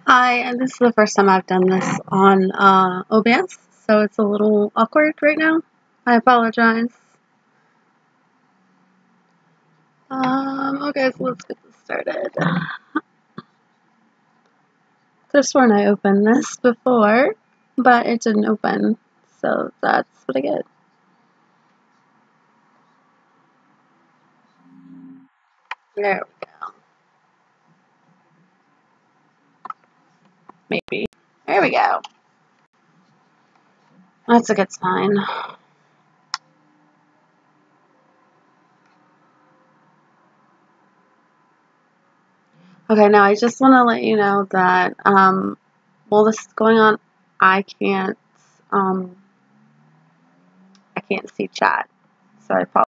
Hi, and this is the first time I've done this on OBS, so it's a little awkward right now. I apologize. Okay, so let's get this started. Could have sworn I opened this before, but it didn't open, so that's what I get. There we go. Maybe. There we go. That's a good sign. Okay, now I just want to let you know that while this is going on, I can't see chat, so I apologize.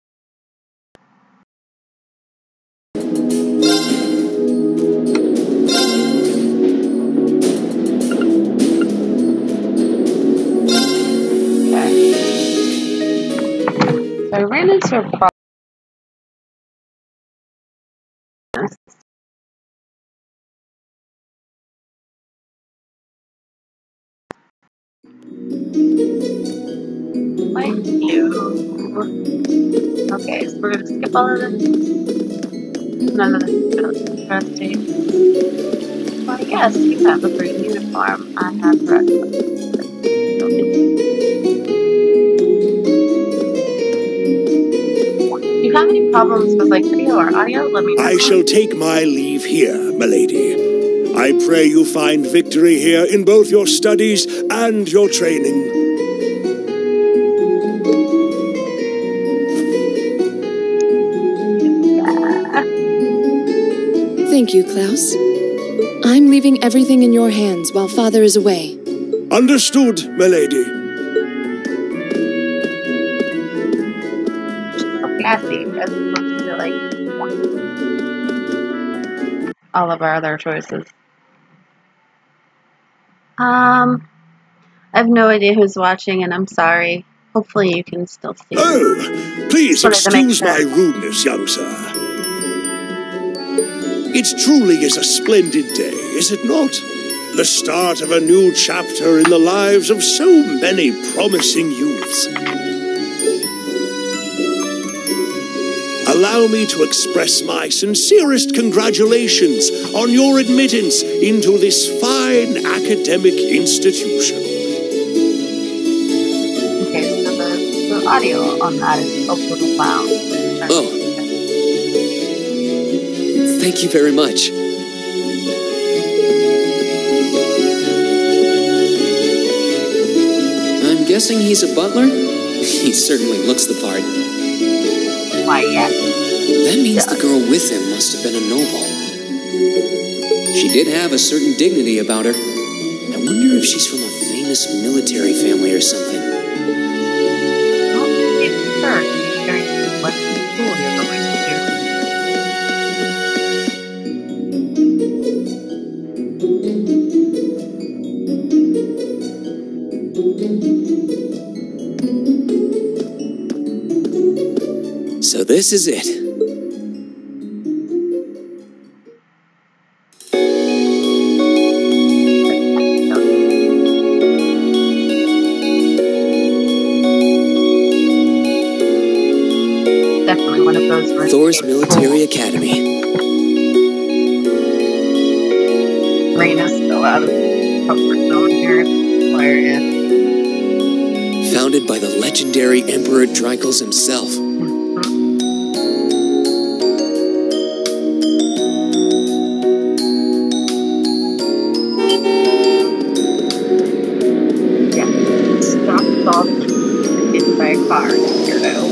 I ran into a problem. Like you. Okay, so we're gonna skip all of this. None of this is interesting. Well, yes, you have a green uniform. I have red. Do you have any problems with like video or audio? Let me know. I shall take my leave here, milady. I pray you find victory here in both your studies and your training. Thank you, Klaus. I'm leaving everything in your hands while Father is away. Understood, milady. Classy as opposed to like all of our other choices. I have no idea who's watching, and I'm sorry. Hopefully, you can still see. Oh, please excuse my rudeness, young sir. It truly is a splendid day, is it not? The start of a new chapter in the lives of so many promising youths. Allow me to express my sincerest congratulations on your admittance into this fine academic institution. Okay, so the audio on that is a little loud. Oh. Thank you very much. I'm guessing he's a butler? He certainly looks the part. Why, yes. That means the girl with him must have been a noble. She did have a certain dignity about her. I wonder if she's from a famous military family or something. Well, it's absurd considering what school you're going to. So this is it. definitely one of those. Thor's Military Academy. Raina's still out of comfort zone here. Hilarious. Founded by the legendary Emperor Drycles himself. Yeah, stopped off hit by a car here now.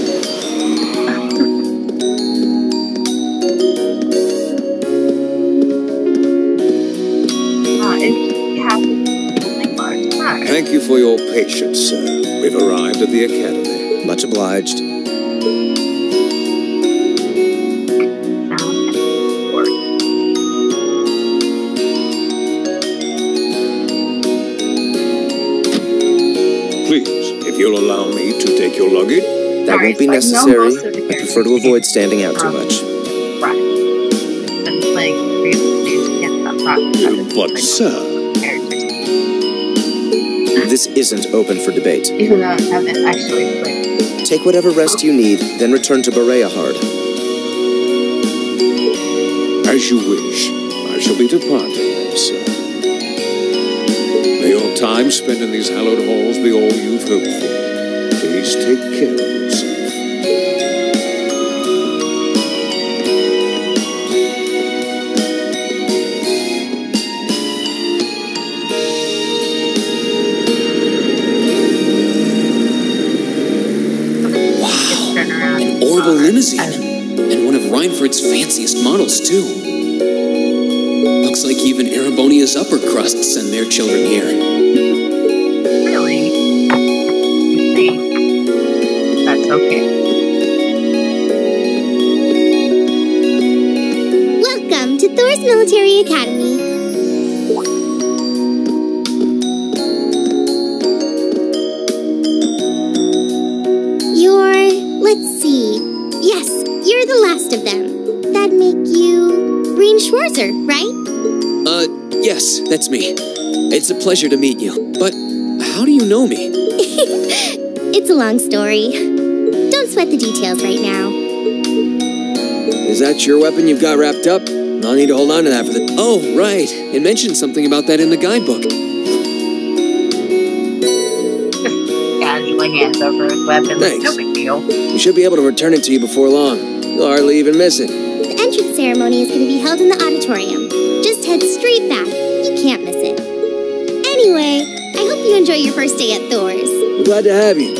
Thank you for your patience, sir. We've arrived at the Academy. Much obliged. Please, if you'll allow me to take your luggage. That won't be necessary. I prefer to avoid standing out too much. Right. Been playing previously against that process. But, sir... This isn't open for debate. Even though I haven't actually played. Take whatever rest you need, then return to Bereahard. As you wish. I shall be departing then, sir. May your time spent in these hallowed halls be all you've hoped for. Please take care of yourself. Limousine, and one of Reinford's fanciest models, too. Looks like even Erebonia's upper crust send their children here. Really? You think that's okay? Welcome to Thor's Military Academy. Let's see. Yes, you're the last of them. That'd make you Rean Schwarzer, right? Yes, that's me. It's a pleasure to meet you. But how do you know me? It's a long story. Don't sweat the details right now. Is that your weapon you've got wrapped up? I'll need to hold on to that for the... Oh, right. It mentioned something about that in the guidebook. Casually hands over his weapon. Thanks. No big deal. We should be able to return it to you before long. You'll hardly even miss it. The entrance ceremony is going to be held in the auditorium. Just head straight back. You can't miss it. Anyway, I hope you enjoy your first day at Thor's. I'm glad to have you.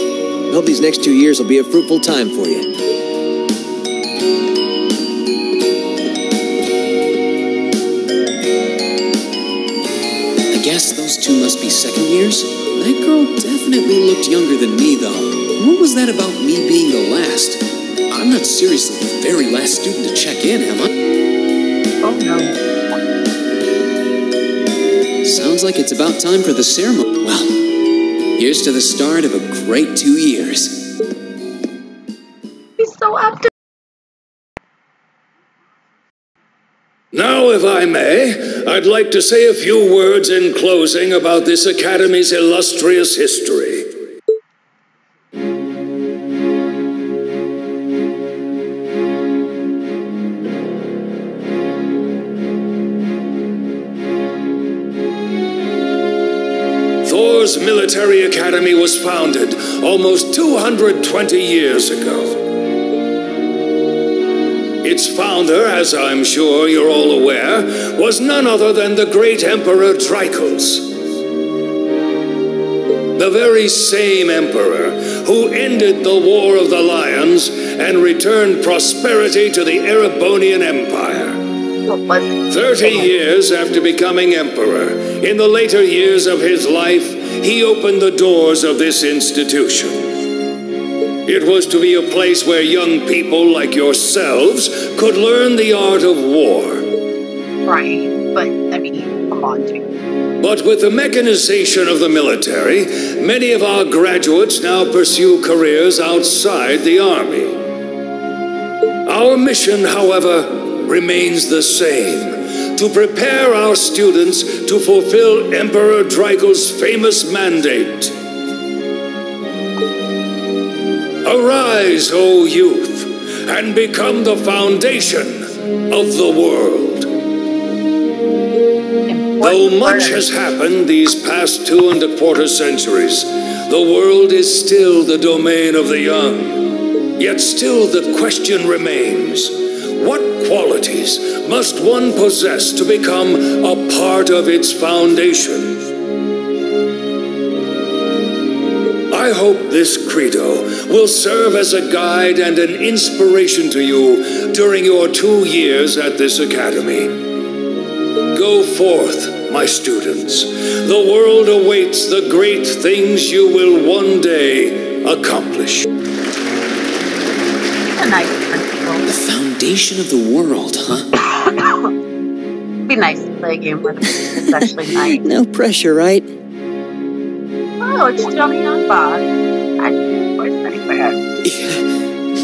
I hope these next 2 years will be a fruitful time for you. I guess those two must be second years? That girl definitely looked younger than me, though. What was that about me being the last? I'm not seriously the very last student to check in, am I? Oh, no. Sounds like it's about time for the ceremony. Well, here's to the start of a great 2 years. He's so optimistic. Now, if I may, I'd like to say a few words in closing about this Academy's illustrious history. Thor's Military Academy was founded almost 220 years ago. Its founder, as I'm sure you're all aware, was none other than the great Emperor Drycles. The very same emperor who ended the War of the Lions and returned prosperity to the Erebonian Empire. 30 years after becoming emperor, in the later years of his life, he opened the doors of this institution. It was to be a place where young people like yourselves could learn the art of war. Right, but, I mean, come on, dude. But with the mechanization of the military, many of our graduates now pursue careers outside the army. Our mission, however, remains the same: to prepare our students to fulfill Emperor Drycles' famous mandate. Arise, O youth! and become the foundation of the world. Though much has happened these past 2¼ centuries, the world is still the domain of the young. Yet still the question remains, what qualities must one possess to become a part of its foundation? I hope this credo will serve as a guide and an inspiration to you during your 2 years at this academy. Go forth, my students. The world awaits the great things you will one day accomplish. The foundation of the world, huh? It'd be nice to play a game where the music's actually nice. No pressure, right? Oh, it's Johnny on Bob. I can voice anywhere.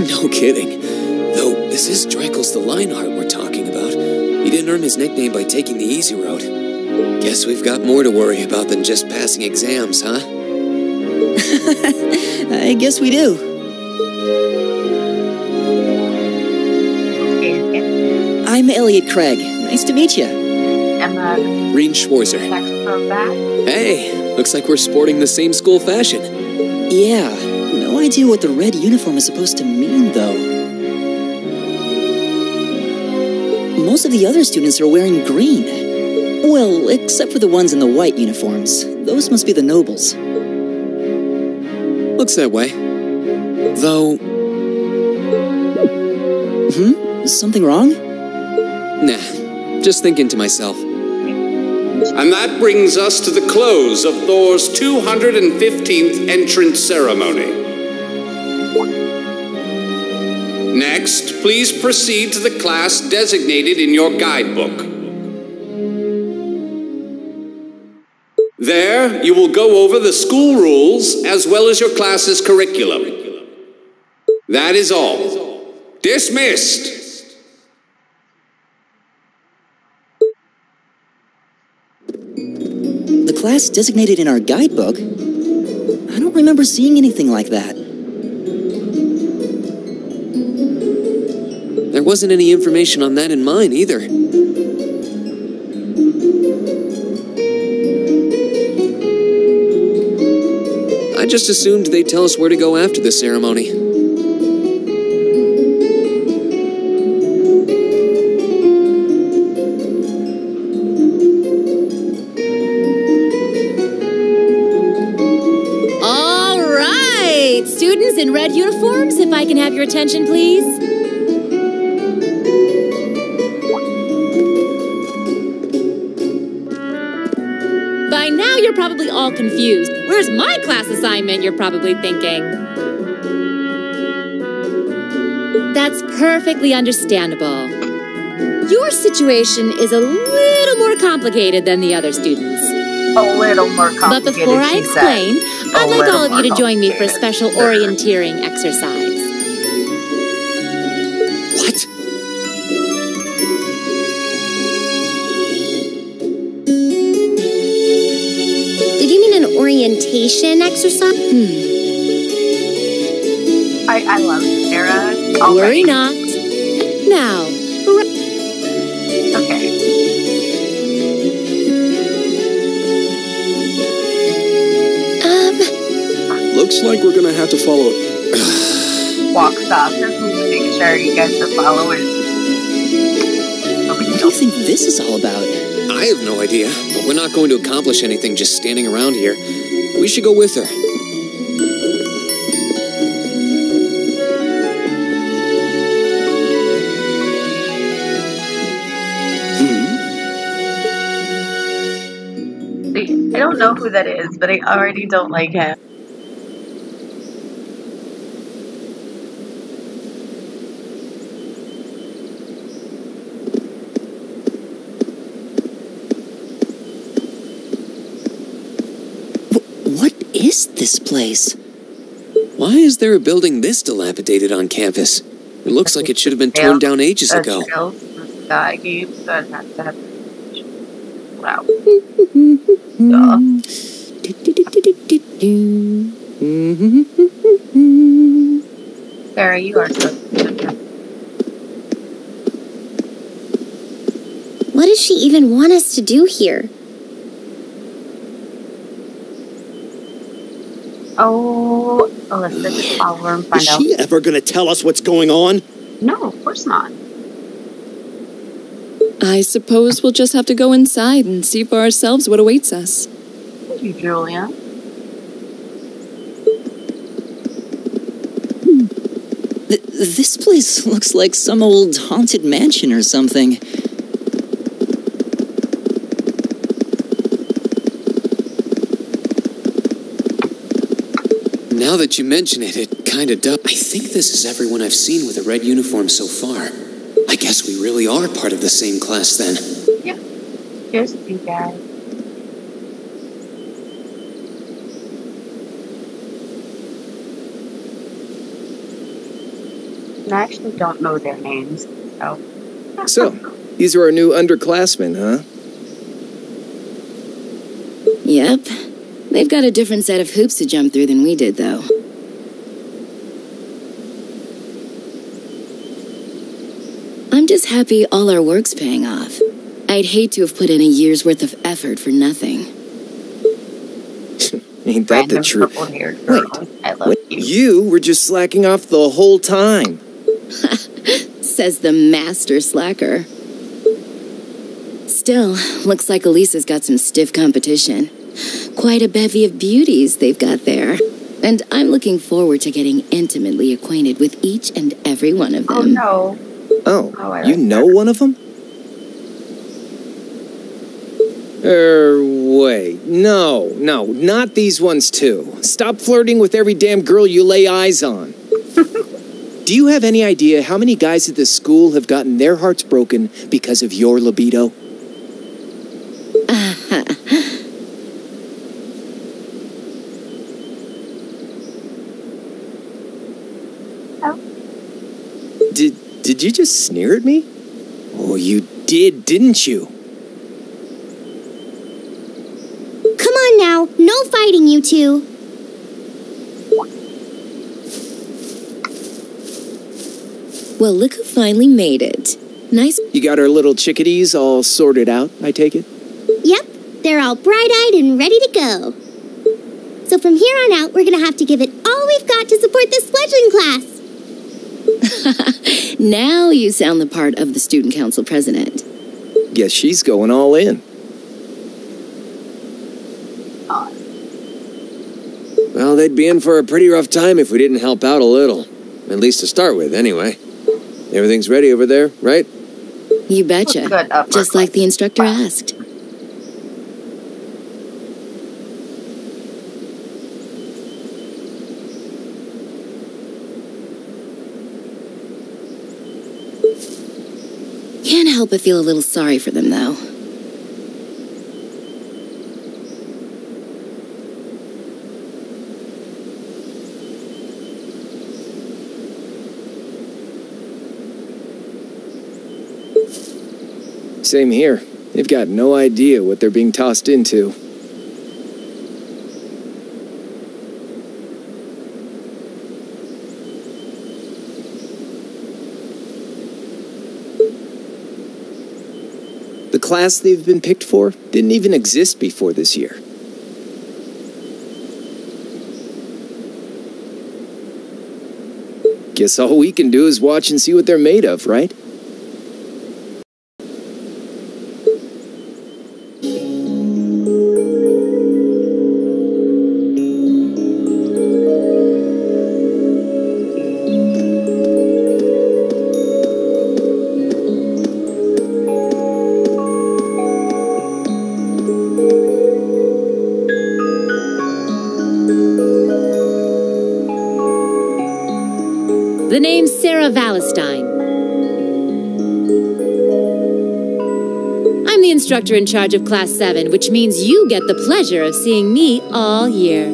No kidding. Though, this is Dreckles the Lionheart we're talking about. He didn't earn his nickname by taking the easy road. Guess we've got more to worry about than just passing exams, huh? I guess we do. I'm Elliot Craig. Nice to meet you. Emma. Rean Schwarzer. Hey, looks like we're sporting the same school fashion. Yeah, no idea what the red uniform is supposed to mean, though. Most of the other students are wearing green. Well, except for the ones in the white uniforms. Those must be the nobles. Looks that way. Though... Something wrong? Nah, just thinking to myself. And that brings us to the close of Thor's 215th entrance ceremony. Next, please proceed to the class designated in your guidebook. There, you will go over the school rules as well as your class's curriculum. That is all. Dismissed! The class designated in our guidebook? I don't remember seeing anything like that. There wasn't any information on that in mine, either. I just assumed they'd tell us where to go after the ceremony. Students in red uniforms, if I can have your attention, please. By now, you're probably all confused. Where's my class assignment, you're probably thinking. That's perfectly understandable. Your situation is a little more complicated than the other students. A little more complicated, but before I explain, I'd like all of you to join me for a special orienteering exercise. What? Did you mean an orientation exercise? I love Sarah. Worry not. Now, okay. Looks like we're gonna have to follow. Walks off to make sure you guys are following. What do you think this is all about? I have no idea, but we're not going to accomplish anything just standing around here. We should go with her. I don't know who that is, but I already don't like him. What is this place? Why is there a building this dilapidated on campus? It looks like it should have been torn down ages ago. Wow. Sarah, you are so good. does she even want us to do here? Oh, Alyssa, just follow her and find out. Is she ever gonna tell us what's going on? No, of course not. I suppose we'll just have to go inside and see for ourselves what awaits us. Thank you, Julia. This place looks like some old haunted mansion or something. Now that you mention it, it kinda does. I think this is everyone I've seen with a red uniform so far. I guess we really are part of the same class then. Yeah. Here's you guys. And I actually don't know their names, so. So, these are our new underclassmen, huh? Yep. They've got a different set of hoops to jump through than we did, though. I'm just happy all our work's paying off. I'd hate to have put in a year's worth of effort for nothing. Ain't that the truth? Wait, you were just slacking off the whole time. Says the master slacker. Still, looks like Elisa's got some stiff competition. Quite a bevy of beauties they've got there. And I'm looking forward to getting intimately acquainted with each and every one of them. Oh, no. Oh, you know one of them? Wait. No, not these ones too. Stop flirting with every damn girl you lay eyes on. Do you have any idea how many guys at this school have gotten their hearts broken because of your libido? Did you just sneer at me? Oh, you did, didn't you? Come on now, no fighting, you two. Well, look who finally made it. Nice. You got our little chickadees all sorted out, I take it? Yep, they're all bright-eyed and ready to go. So from here on out, we're gonna have to give it all we've got to support this fledgling class. Now you sound the part of the student council president. Guess she's going all in. Well, they'd be in for a pretty rough time if we didn't help out a little. At least to start with, anyway. Everything's ready over there, right? You betcha. Just like the instructor asked. Can't help but feel a little sorry for them, though. Same here. They've got no idea what they're being tossed into. The class they've been picked for didn't even exist before this year. Guess all we can do is watch and see what they're made of, right? The name's Sarah Valestine. I'm the instructor in charge of Class 7, which means you get the pleasure of seeing me all year.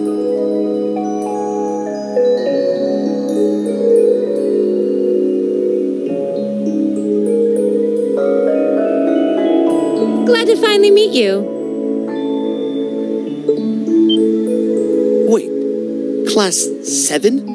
Glad to finally meet you. Wait, Class 7?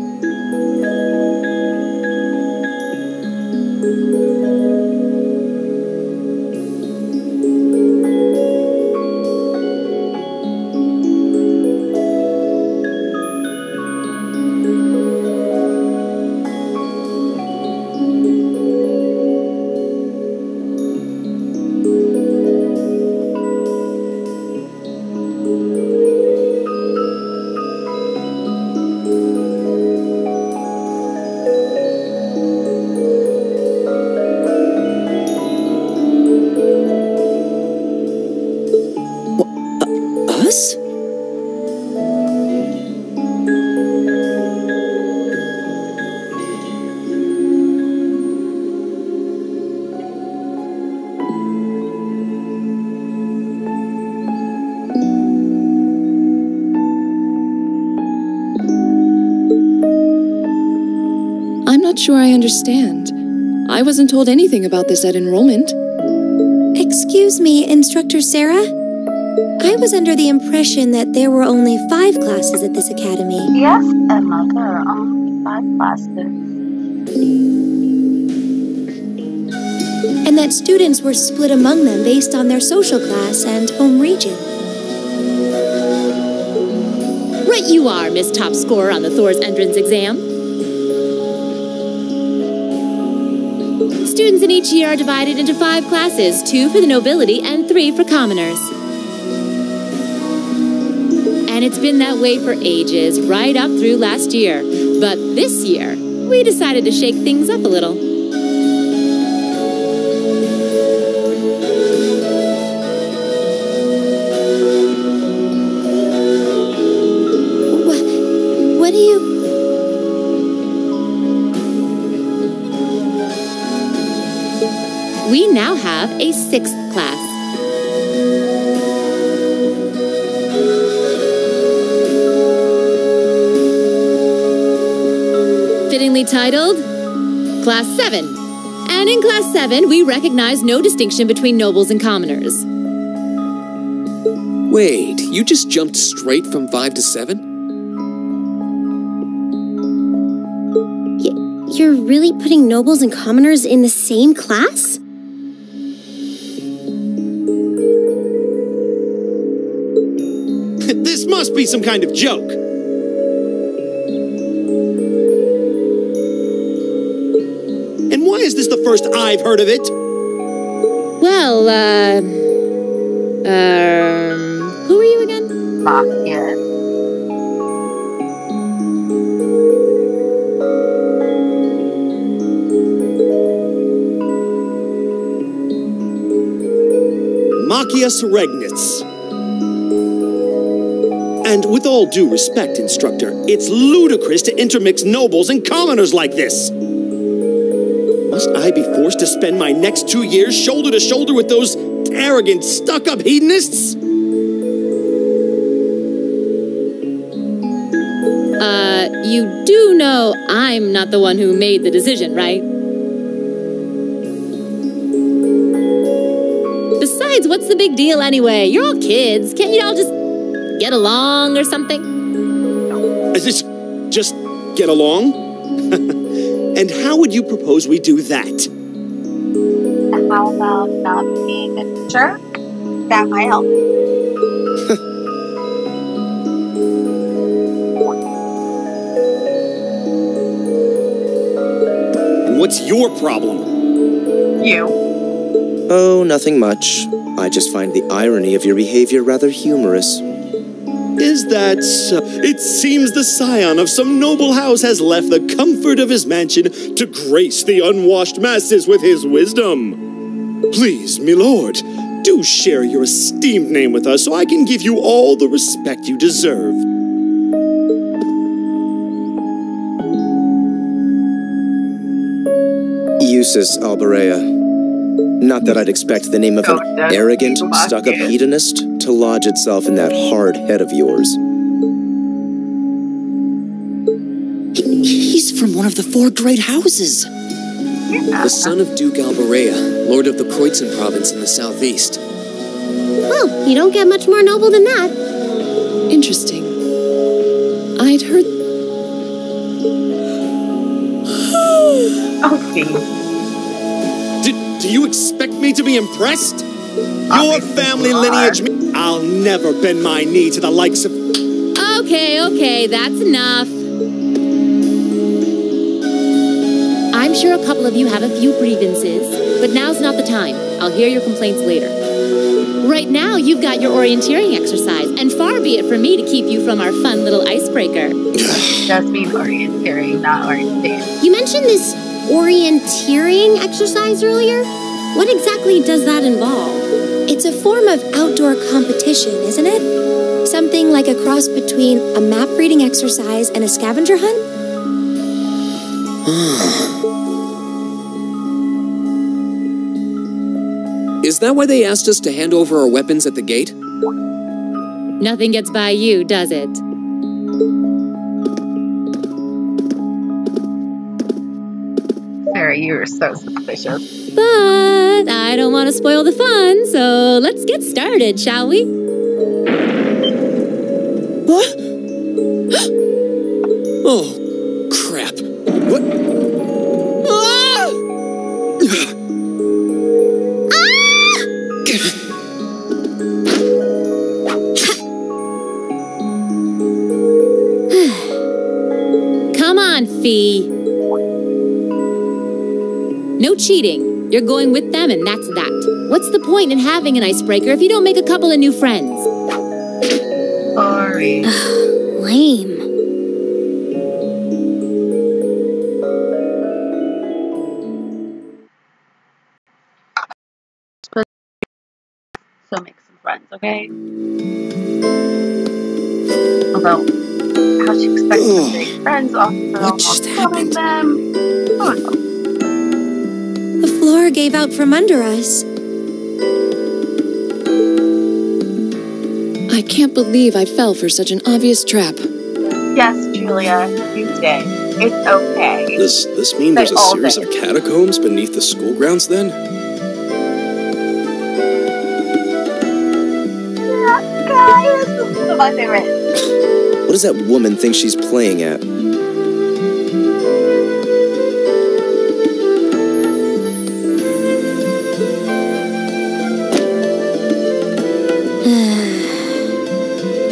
not sure I understand. I wasn't told anything about this at enrollment. Excuse me, Instructor Sarah? I was under the impression that there were only 5 classes at this academy. Yes, Emma, there are only 5 classes. And that students were split among them based on their social class and home region. Right you are, Miss Top Scorer on the Thor's entrance exam. Students in each year are divided into 5 classes, 2 for the nobility and 3 for commoners. And it's been that way for ages, right up through last year. But this year, we decided to shake things up a little. What do you... We now have a 6th class. Fittingly titled, Class 7. And in Class 7, we recognize no distinction between nobles and commoners. Wait, you just jumped straight from 5 to 7? You're really putting nobles and commoners in the same class? This must be some kind of joke. And why is this the first I've heard of it? Well, who are you again? Makia. Machias Regnitz. And with all due respect, Instructor, it's ludicrous to intermix nobles and commoners like this. Must I be forced to spend my next 2 years shoulder to shoulder with those arrogant, stuck-up hedonists? You do know I'm not the one who made the decision, right? Besides, what's the big deal anyway? You're all kids. Can't you all just get along or something? Just get along? And how would you propose we do that? How about not being a jerk? That might help. What's your problem? You. Oh, nothing much. I just find the irony of your behavior rather humorous. Is that so? It seems the scion of some noble house has left the comfort of his mansion to grace the unwashed masses with his wisdom. Please, milord, do share your esteemed name with us so I can give you all the respect you deserve. Eustace Alberea. Not that I'd expect the name of an arrogant, stuck-up hedonist to lodge itself in that hard head of yours. He's from one of the 4 great houses. The son of Duke Alberea, lord of the Kreutzen province in the southeast. Well, you don't get much more noble than that. Interesting. I'd heard... Okay. Do you expect me to be impressed? Your family lineage... I'll never bend my knee to the likes of... Okay, that's enough. I'm sure a couple of you have a few grievances, but now's not the time. I'll hear your complaints later. Right now, you've got your orienteering exercise, and far be it from me to keep you from our fun little icebreaker. Just mean orienteering, not orientation. You mentioned this orienteering exercise earlier? What exactly does that involve? It's a form of outdoor competition, isn't it? Something like a cross between a map-reading exercise and a scavenger hunt? Is that why they asked us to hand over our weapons at the gate? Nothing gets by you, does it? you're so suspicious. But I don't want to spoil the fun, so let's get started, shall we? What? Oh, crap. What? Ah! Come on, Fee. No cheating. You're going with them and that's that. What's the point in having an icebreaker if you don't make a couple of new friends? Sorry. Lame. So make some friends, okay? Although, how she expects to make friends off of almost killing them? Oh no. The floor gave out from under us. I can't believe I fell for such an obvious trap. Yes, Julia, you did. It's okay. Does this mean there's a series of catacombs beneath the school grounds then? Yeah, guys, this is my favorite. What does that woman think she's playing at?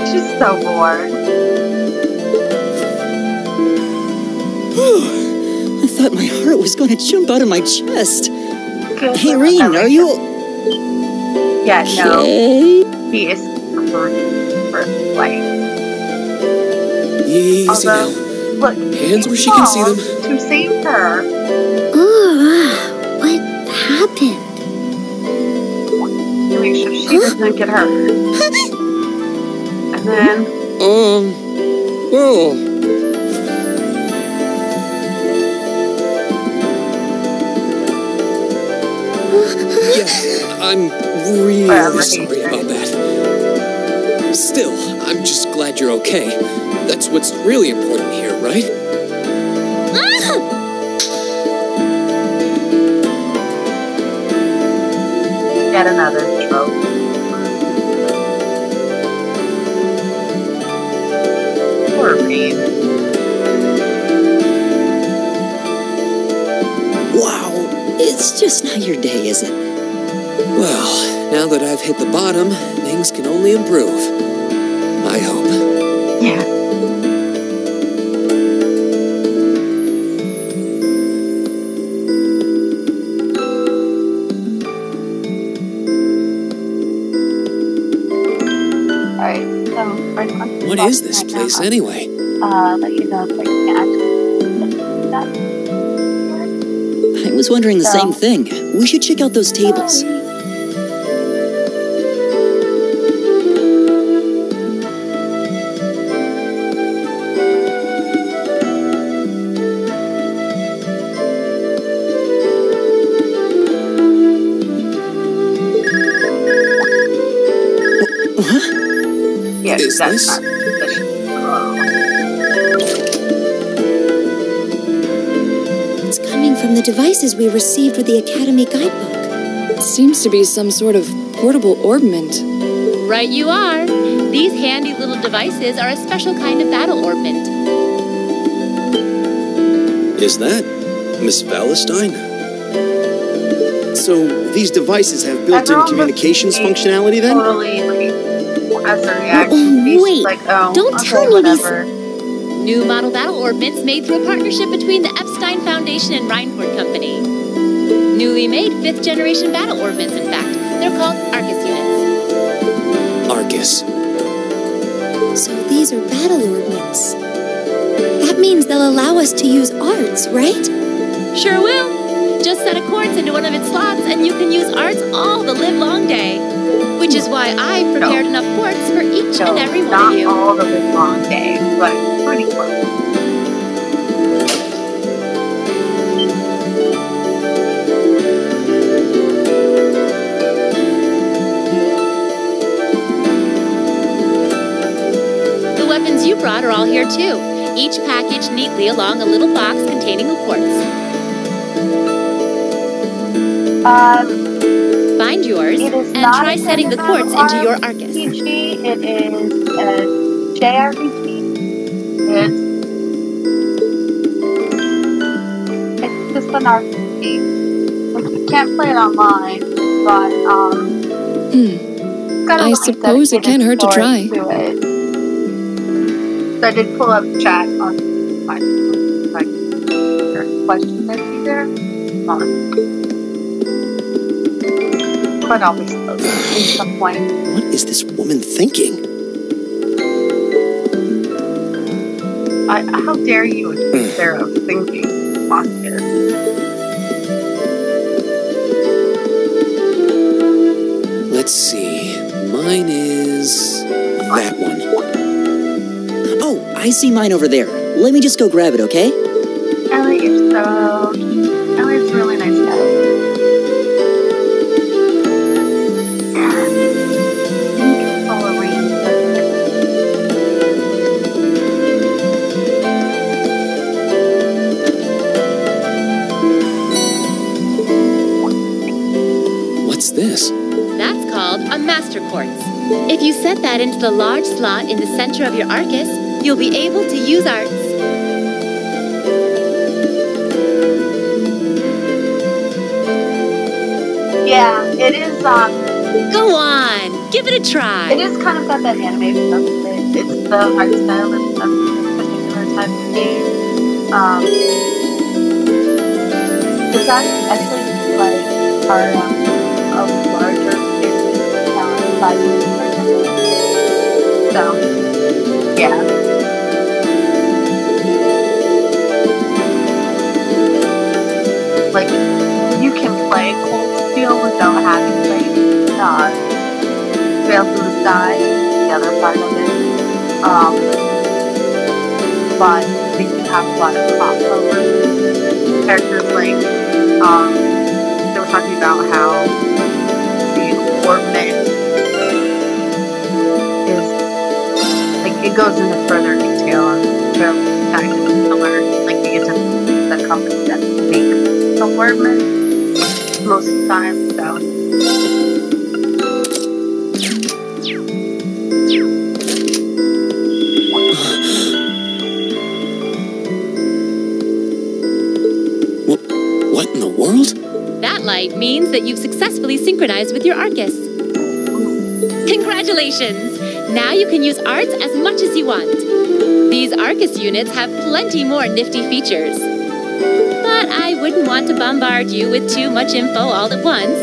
She's so bored. I thought my heart was going to jump out of my chest. Good. Hey, Rean, are you... Yeah, no. He is for life. Easy now. Look, hands where she can see them. To save her. What happened? To make sure she doesn't get hurt. And then... well... Yeah, I'm really sorry about that. Still, I'm just glad you're okay. That's what's really important here, right? Get another trope. Poor Rean. Wow, it's just not your day, is it? Well, now that I've hit the bottom, things can only improve. I hope. Yeah. Alright, so what is this place anyway? Let you know if I can actually that. I was wondering the same thing. We should check out those tables. Yes, is that's this? not suspicious. It's coming from the devices we received with the Academy guidebook. It seems to be some sort of portable orbment. Right you are. These handy little devices are a special kind of battle orbment. Is that Miss Valentine? So, these devices have built-in communications functionality then? Totally, as a reaction, wait, like, don't tell me whatever. New model battle orbments made through a partnership between the Epstein Foundation and Reinford Company. Newly made 5th generation battle orbments, in fact. They're called Arcus units. Arcus. So these are battle orbments. That means they'll allow us to use arts, right? Sure will. Just set a quartz into one of its slots and you can use arts all the live-long day. Which is why I've prepared enough quartz for each and every one of you. Not all the live-long day, but pretty close. The weapons you brought are all here too, each packaged neatly along a little box containing a quartz. Find yours and try setting the quartz into your Arcus. RPG, it is a JRPG. It's just an RPG. You can't play it online, but I suppose it can't hurt to try. So I did pull up chat on my question that's either. But I'll be slow at some point. What is this woman thinking? How dare you accuse Sarah of thinking? Monster. Let's see. Mine is that one. Oh, I see mine over there. Let me just go grab it, okay? Ellie, you're so cute. Ellie's a really nice guy. What's this? That's called a Master Quartz. If you set that into the large slot in the center of your Arcus, you'll be able to use arts. Yeah, it is, Go on! Give it a try! It is kind of got that anime stuff with it. It's the art style of a particular type of game. It's actually like part of larger size. So, yeah. Like, you can play Cold Steel without having played Trail Through the Sky, the other part of it. But they do have a lot of crossover. Characters like, they were talking about how the orbment is, like, it goes into further detail on Trail Through the Sky to learn, like, you get to the company that makes the orbment most of the time, so. What in the world? That light means that you've successfully synchronized with your Arcus. Congratulations! Now you can use arts as much as you want. These Arcus units have plenty more nifty features. But I wouldn't want to bombard you with too much info all at once,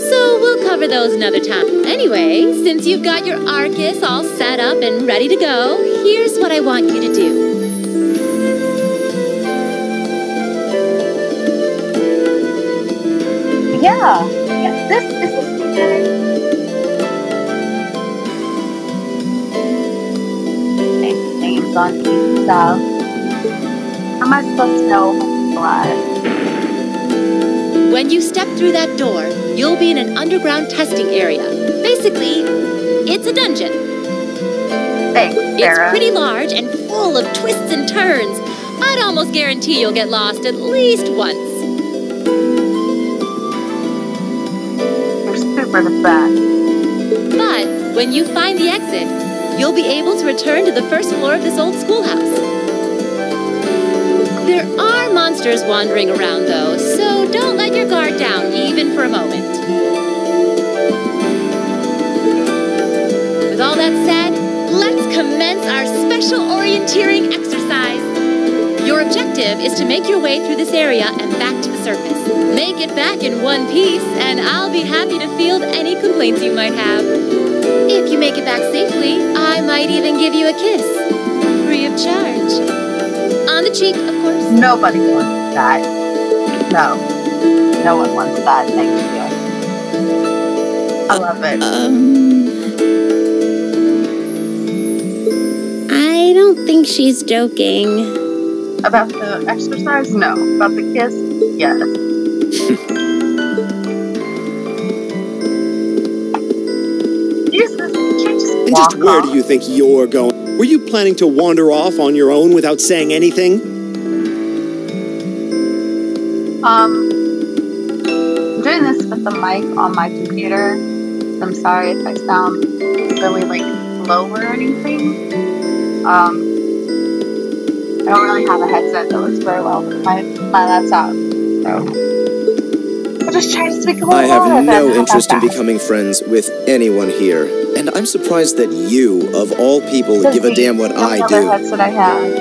so we'll cover those another time. Anyway, since you've got your Arcus all set up and ready to go, here's what I want you to do. Yeah, this is the names on these stuff. How am I supposed to know what? When you step through that door, you'll be in an underground testing area. Basically, it's a dungeon. Thanks, Sarah. It's pretty large and full of twists and turns. I'd almost guarantee you'll get lost at least once. For the fact. But when you find the exit, you'll be able to return to the first floor of this old schoolhouse. There are monsters wandering around, though, so don't let your guard down, even for a moment. With all that said, let's commence our special orienteering exercise. Your objective is to make your way through this area and back to the surface. Make it back in one piece, and I'll be happy to field any complaints you might have. If you make it back safely, I might even give you a kiss. Free of charge. On the cheek, of course. Nobody wants that. No. No one wants that, thank you. I love it. I don't think she's joking. About the exercise? No. About the kiss? Yes. Jesus, you can't just And just where do you think you're going? Were you planning to wander off on your own without saying anything? I'm doing this with the mic on my computer. I'm sorry if I sound really like low or anything. I don't really have a headset that works very well with my laptop. So I'll just try to speak a little I have louder. no interest in becoming friends with anyone here, and I'm surprised that you, of all people, give a damn what I do. The headset I have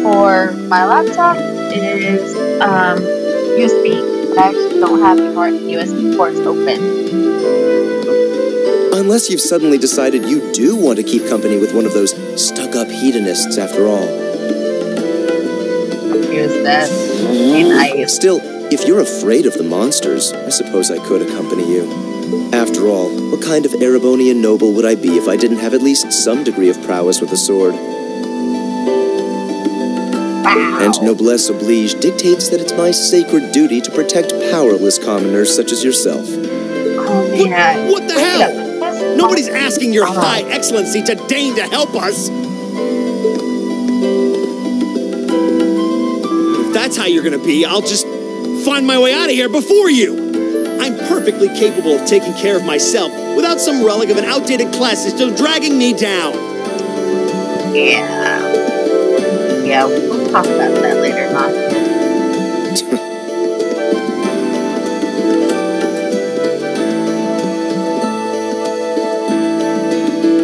for my laptop is USB. I actually don't have any more USB ports open. Unless you've suddenly decided you do want to keep company with one of those stuck-up hedonists after all. Use that. Still, if you're afraid of the monsters, I suppose I could accompany you. After all, what kind of Erebonian noble would I be if I didn't have at least some degree of prowess with a sword? And noblesse oblige dictates that it's my sacred duty to protect powerless commoners such as yourself. Oh, man. What the hell? Nobody's asking your high excellency to deign to help us. If that's how you're gonna be, I'll just find my way out of here before you. I'm perfectly capable of taking care of myself without some relic of an outdated class system dragging me down. Yeah. Yeah, we'll talk about that later, huh?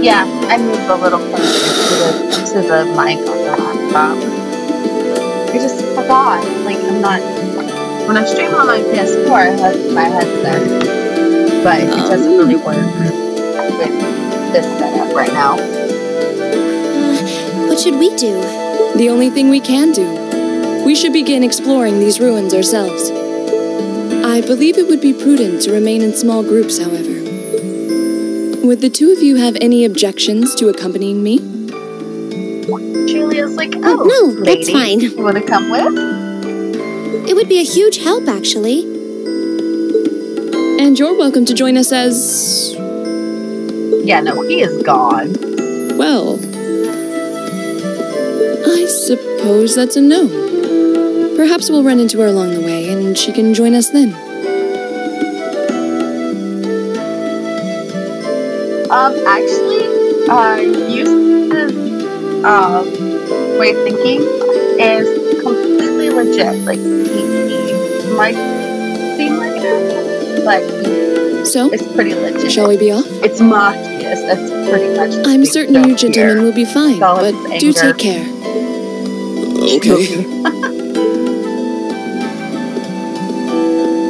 Yeah, I moved a little closer to the mic on the laptop. I just forgot. Like, I'm not... When I'm streaming on my PS4, I have my headset. But it doesn't really work with this setup right now. What should we do? The only thing we can do. We should begin exploring these ruins ourselves. I believe it would be prudent to remain in small groups, however. Would the two of you have any objections to accompanying me? Julia's like, no, lady, that's fine. You want to come with? It would be a huge help, actually. And you're welcome to join us as... Yeah, no, he is gone. Well... I suppose that's a no. Perhaps we'll run into her along the way, and she can join us then. Actually, Eustace's way of thinking is completely legit. Like, he might seem like an asshole, but it's pretty legit. Shall we be off? It's Matthias, that's pretty much the I'm big certain joke you gentlemen will be fine, all but his do anger. take care. Okay.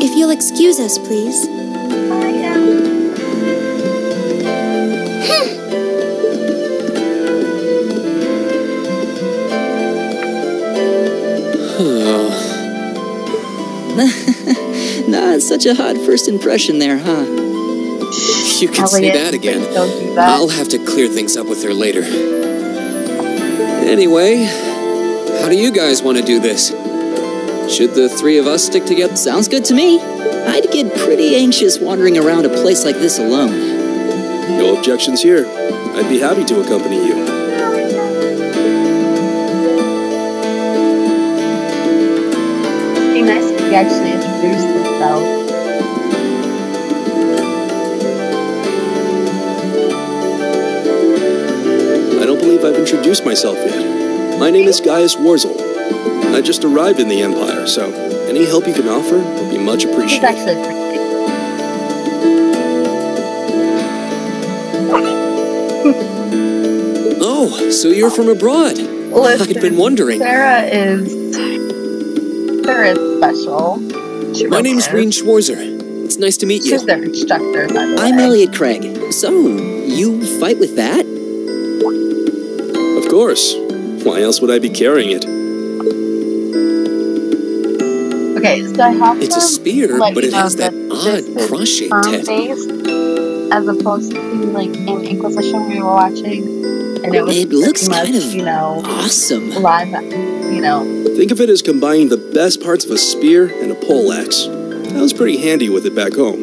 If you'll excuse us, please. Not such a hot first impression there, huh? You can say that again. I'll have to clear things up with her later. Anyway, how do you guys want to do this? Should the three of us stick together? Sounds good to me. I'd get pretty anxious wandering around a place like this alone. No objections here. I'd be happy to accompany you. It'd be nice if he actually introduced himself. I don't believe I've introduced myself yet. My name is Gaius Warzel. I just arrived in the Empire, so any help you can offer will be much appreciated. He's actually pretty Oh, so you're from abroad. Listen, I'd been wondering. Sarah is special. My name's Rean Schwarzer. It's nice to meet you. She's their instructor, by the way. I'm Elliot Craig. So, you fight with that? Of course. Why else would I be carrying it? Okay, so I have It's a spear, but it has that odd cross-shaped tip. Based, as opposed to like in Inquisition we were watching, and it was looks much, kind of awesome. Live, Think of it as combining the best parts of a spear and a poleaxe. I was pretty handy with it back home.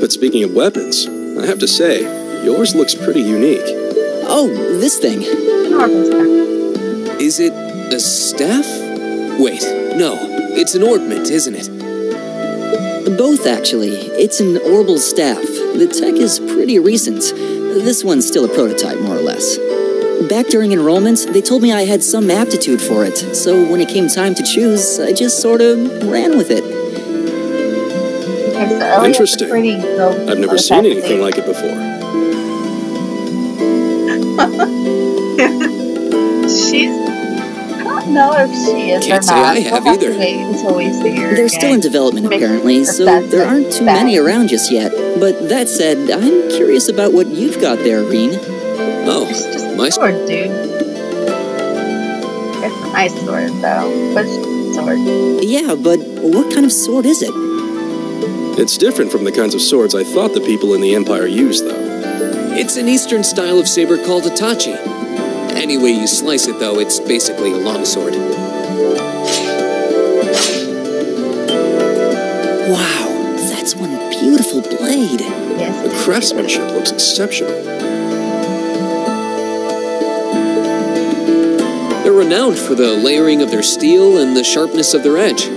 But speaking of weapons, I have to say, yours looks pretty unique. Oh, this thing. Is it a staff? Wait, no. It's an ornament, isn't it? Both, actually. It's an orbital staff. The tech is pretty recent. This one's still a prototype, more or less. Back during enrollment, they told me I had some aptitude for it, so when it came time to choose, I just sort of ran with it. Interesting. I've never seen anything like it before. I don't know if she is Can't or say not. I have We'll either. To wait until we see her They're still in development, apparently, so there aren't too many around just yet. But that said, I'm curious about what you've got there, Reen. Oh, my sword, dude. It's a nice sword, though. But it's a sword. Yeah, but what kind of sword is it? It's different from the kinds of swords I thought the people in the Empire used, though. It's an Eastern style of saber called a tachi. Any way you slice it, though, it's basically a longsword. Wow, that's one beautiful blade. Yes. The craftsmanship looks exceptional. They're renowned for the layering of their steel and the sharpness of their edge.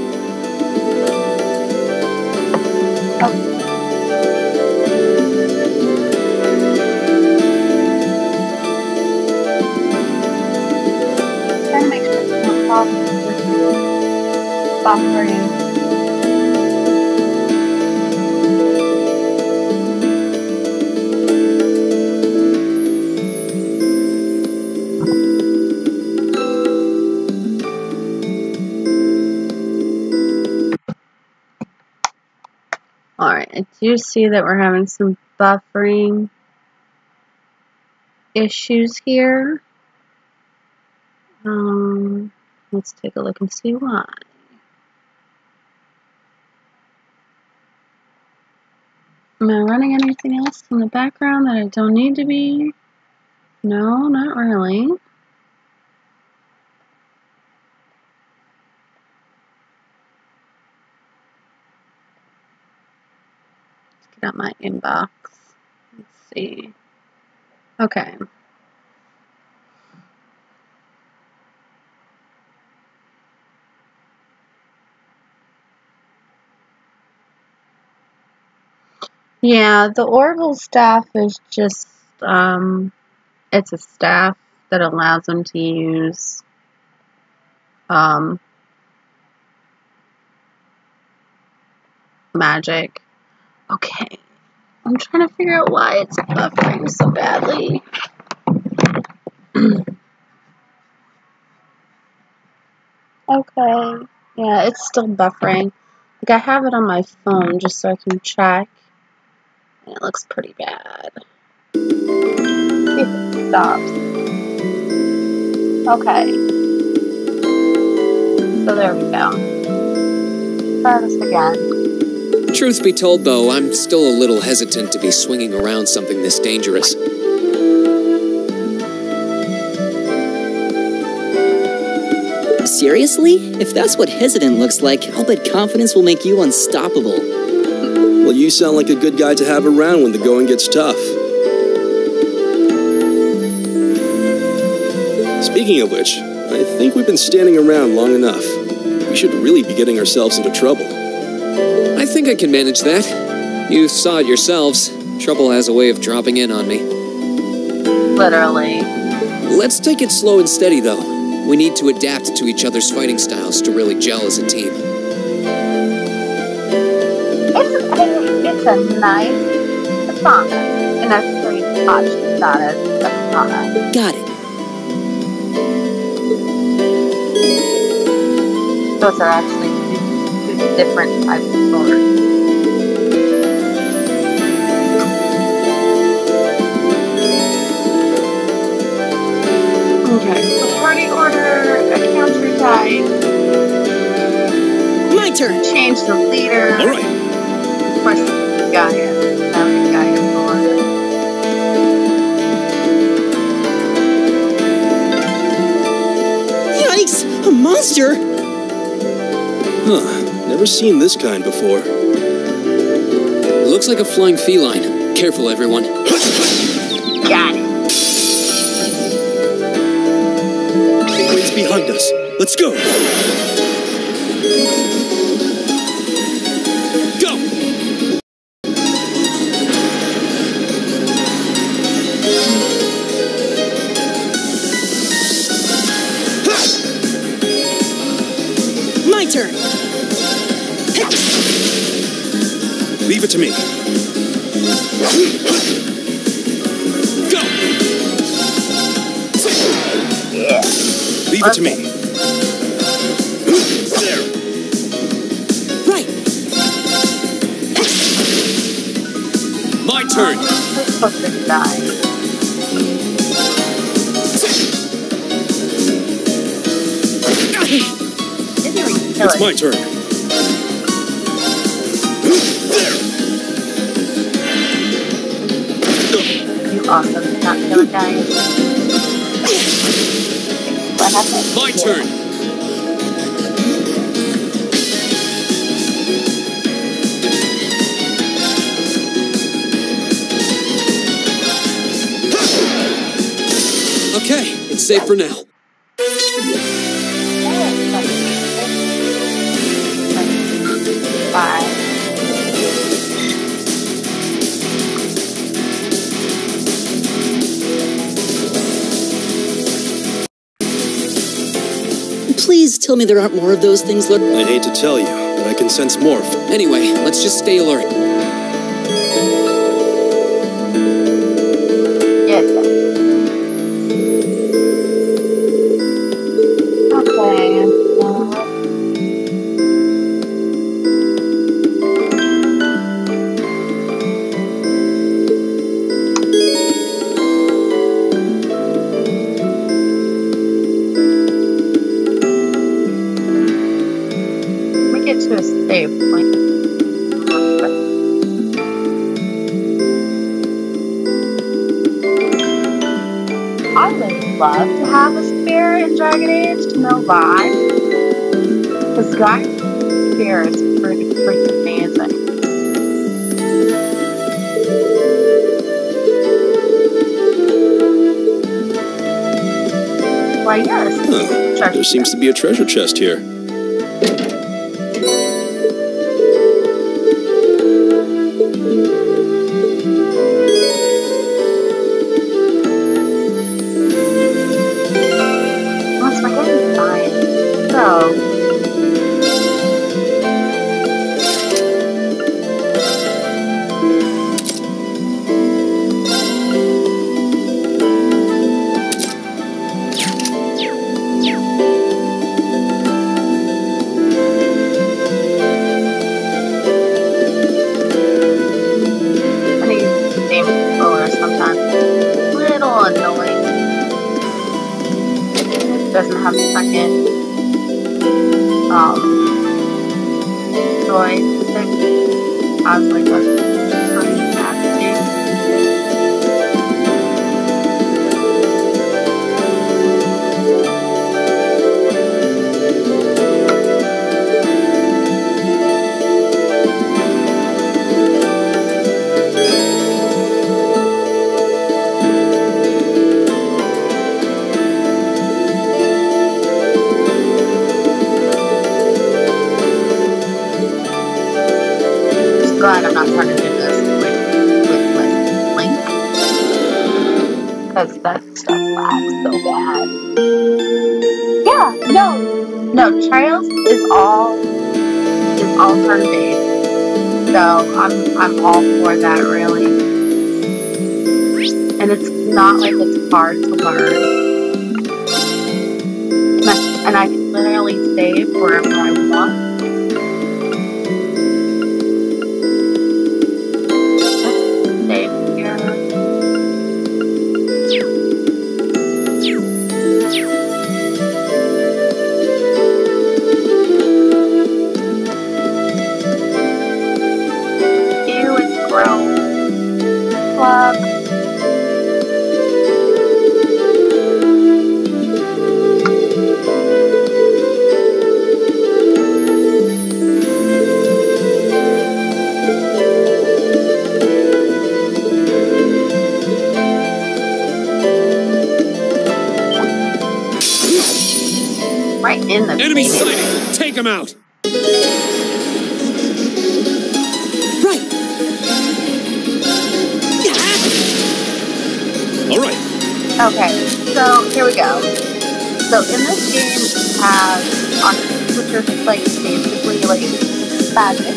Buffering. Alright, I do see that we're having some buffering issues here. Let's take a look and see why. Am I running anything else in the background that I don't need to be? No, not really. Let's get out my inbox. Let's see. Okay. Yeah, the orbital staff is just, it's a staff that allows them to use, magic. Okay, I'm trying to figure out why it's buffering so badly. Okay, yeah, it's still buffering. Like, I have it on my phone just so I can check. And it looks pretty bad. See if it stops. Okay. So there we go. Try this again. Truth be told, though, I'm still a little hesitant to be swinging around something this dangerous. Seriously? If that's what hesitant looks like, I'll bet confidence will make you unstoppable. Well, you sound like a good guy to have around when the going gets tough. Speaking of which, I think we've been standing around long enough. We should really be getting ourselves into trouble. I think I can manage that. You saw it yourselves. Trouble has a way of dropping in on me. Literally. Let's take it slow and steady, though. We need to adapt to each other's fighting styles to really gel as a team. It's a nice katana, and that's pretty touched katana. Got it. Those are actually two different types of swords. Okay, so party order, a counter type. My turn. Change the leader. All right. Of course, the guy is. Now the guy is sword. Yikes! A monster! Huh. Never seen this kind before. Looks like a flying feline. Careful, everyone. Got it. Way's behind us. Let's go. Go! my turn. Leave it to me. Go! Leave it to me. There. Right. My turn. We're supposed to die. It's my turn. You awesome. Not kill a guy. What happened? My turn. Okay, it's safe for now. Bye. Please tell me there aren't more of those things lurking. I hate to tell you, but I can sense morph. Anyway, let's just stay alert. Yes. Okay. To a save point. I would love to have a spear in Dragon Age to know why. Because Dragon spear is pretty freaking amazing. Why, yes. Huh. There seems to be a treasure chest here. Doesn't have a second joystick, has like a tiny capacity. Glad I'm not trying to do this with Link, because that stuff lags so bad. Yeah, no, Trails is all turn-based, so I'm all for that really, and it's not like it's hard to learn, and I can literally save wherever I want. In the enemy sighting! Take him out! Right! Alright. Okay, so here we go. So in this game, you have on which are like basically like magic.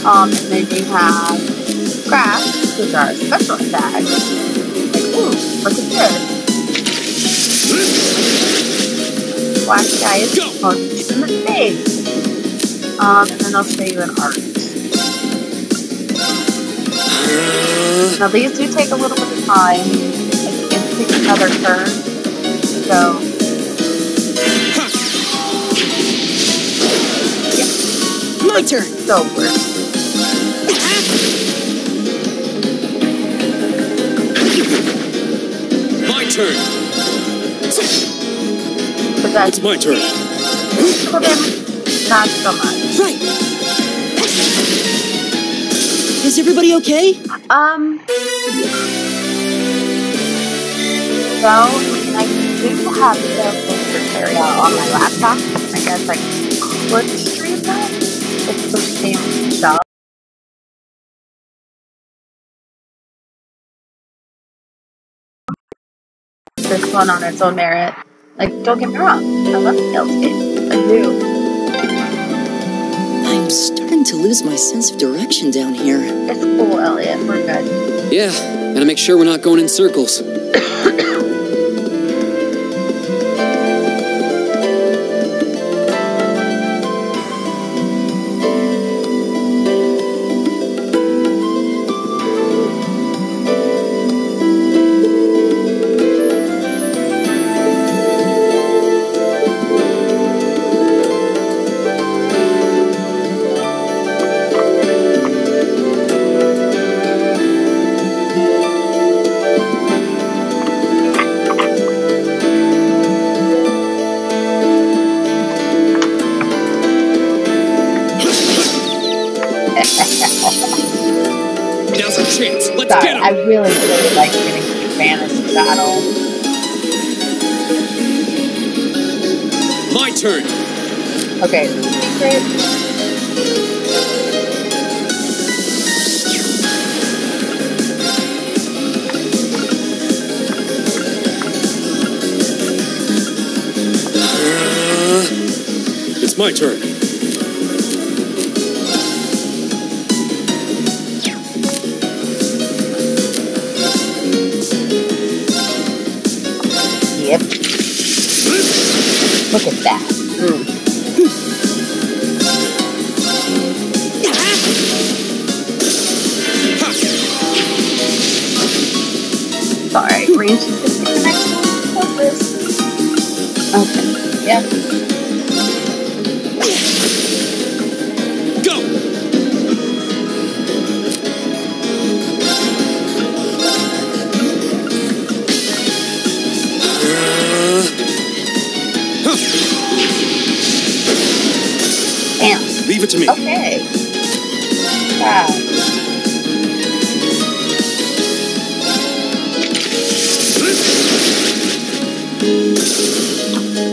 And then you have grass, which are special attacks. Like, ooh, look at this. Black guy is punched in the face. And then I'll show you an art. Now these do take a little bit of time. Like you can take another turn. So yeah. My turn. Go for it. My turn. But that's It's my turn. not so much. Right. Is everybody okay? Well, I do have the poster area on my laptop. I guess I could stream that. It's the same stuff. This one on its own merit. Like, don't get me wrong, I love Tales games. I do. I'm starting to lose my sense of direction down here. It's cool, Elliot. We're good. Yeah, gotta make sure we're not going in circles. Now's our chance. Let's Sorry, get him. I really like getting to fantasy battle. My turn. Okay, secret. It's my turn. Yep. Look at that. Sorry, range is just the next one. Focus. Okay. Yep. Go. Damn. Leave it to me. Okay. Wow.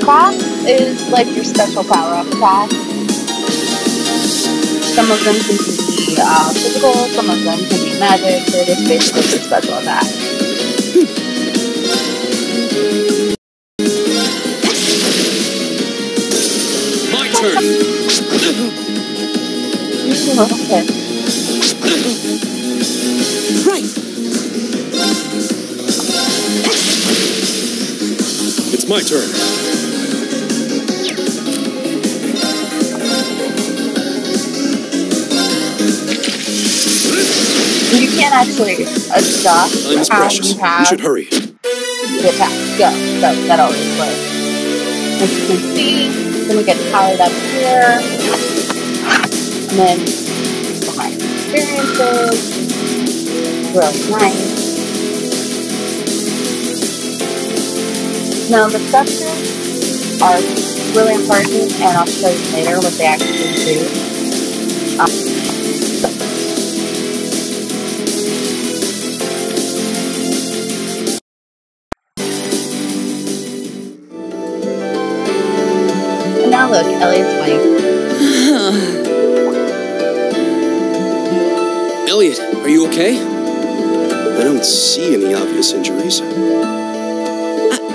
Craft is like your special power-up attack. Some of them can be physical, some of them can be magic. They're just basically your special attack. My turn. Okay. Right. It's my turn. You can't actually adjust Time is how precious. you You have should hurry. the attack go. So that always works. As you can see, it's going to get powered up here. And then, for my experiences, really nice. Now, the sections are really important, and I'll show you later what they actually do. And now look, Elliot's wife. Elliot, are you okay? I don't see any obvious injuries.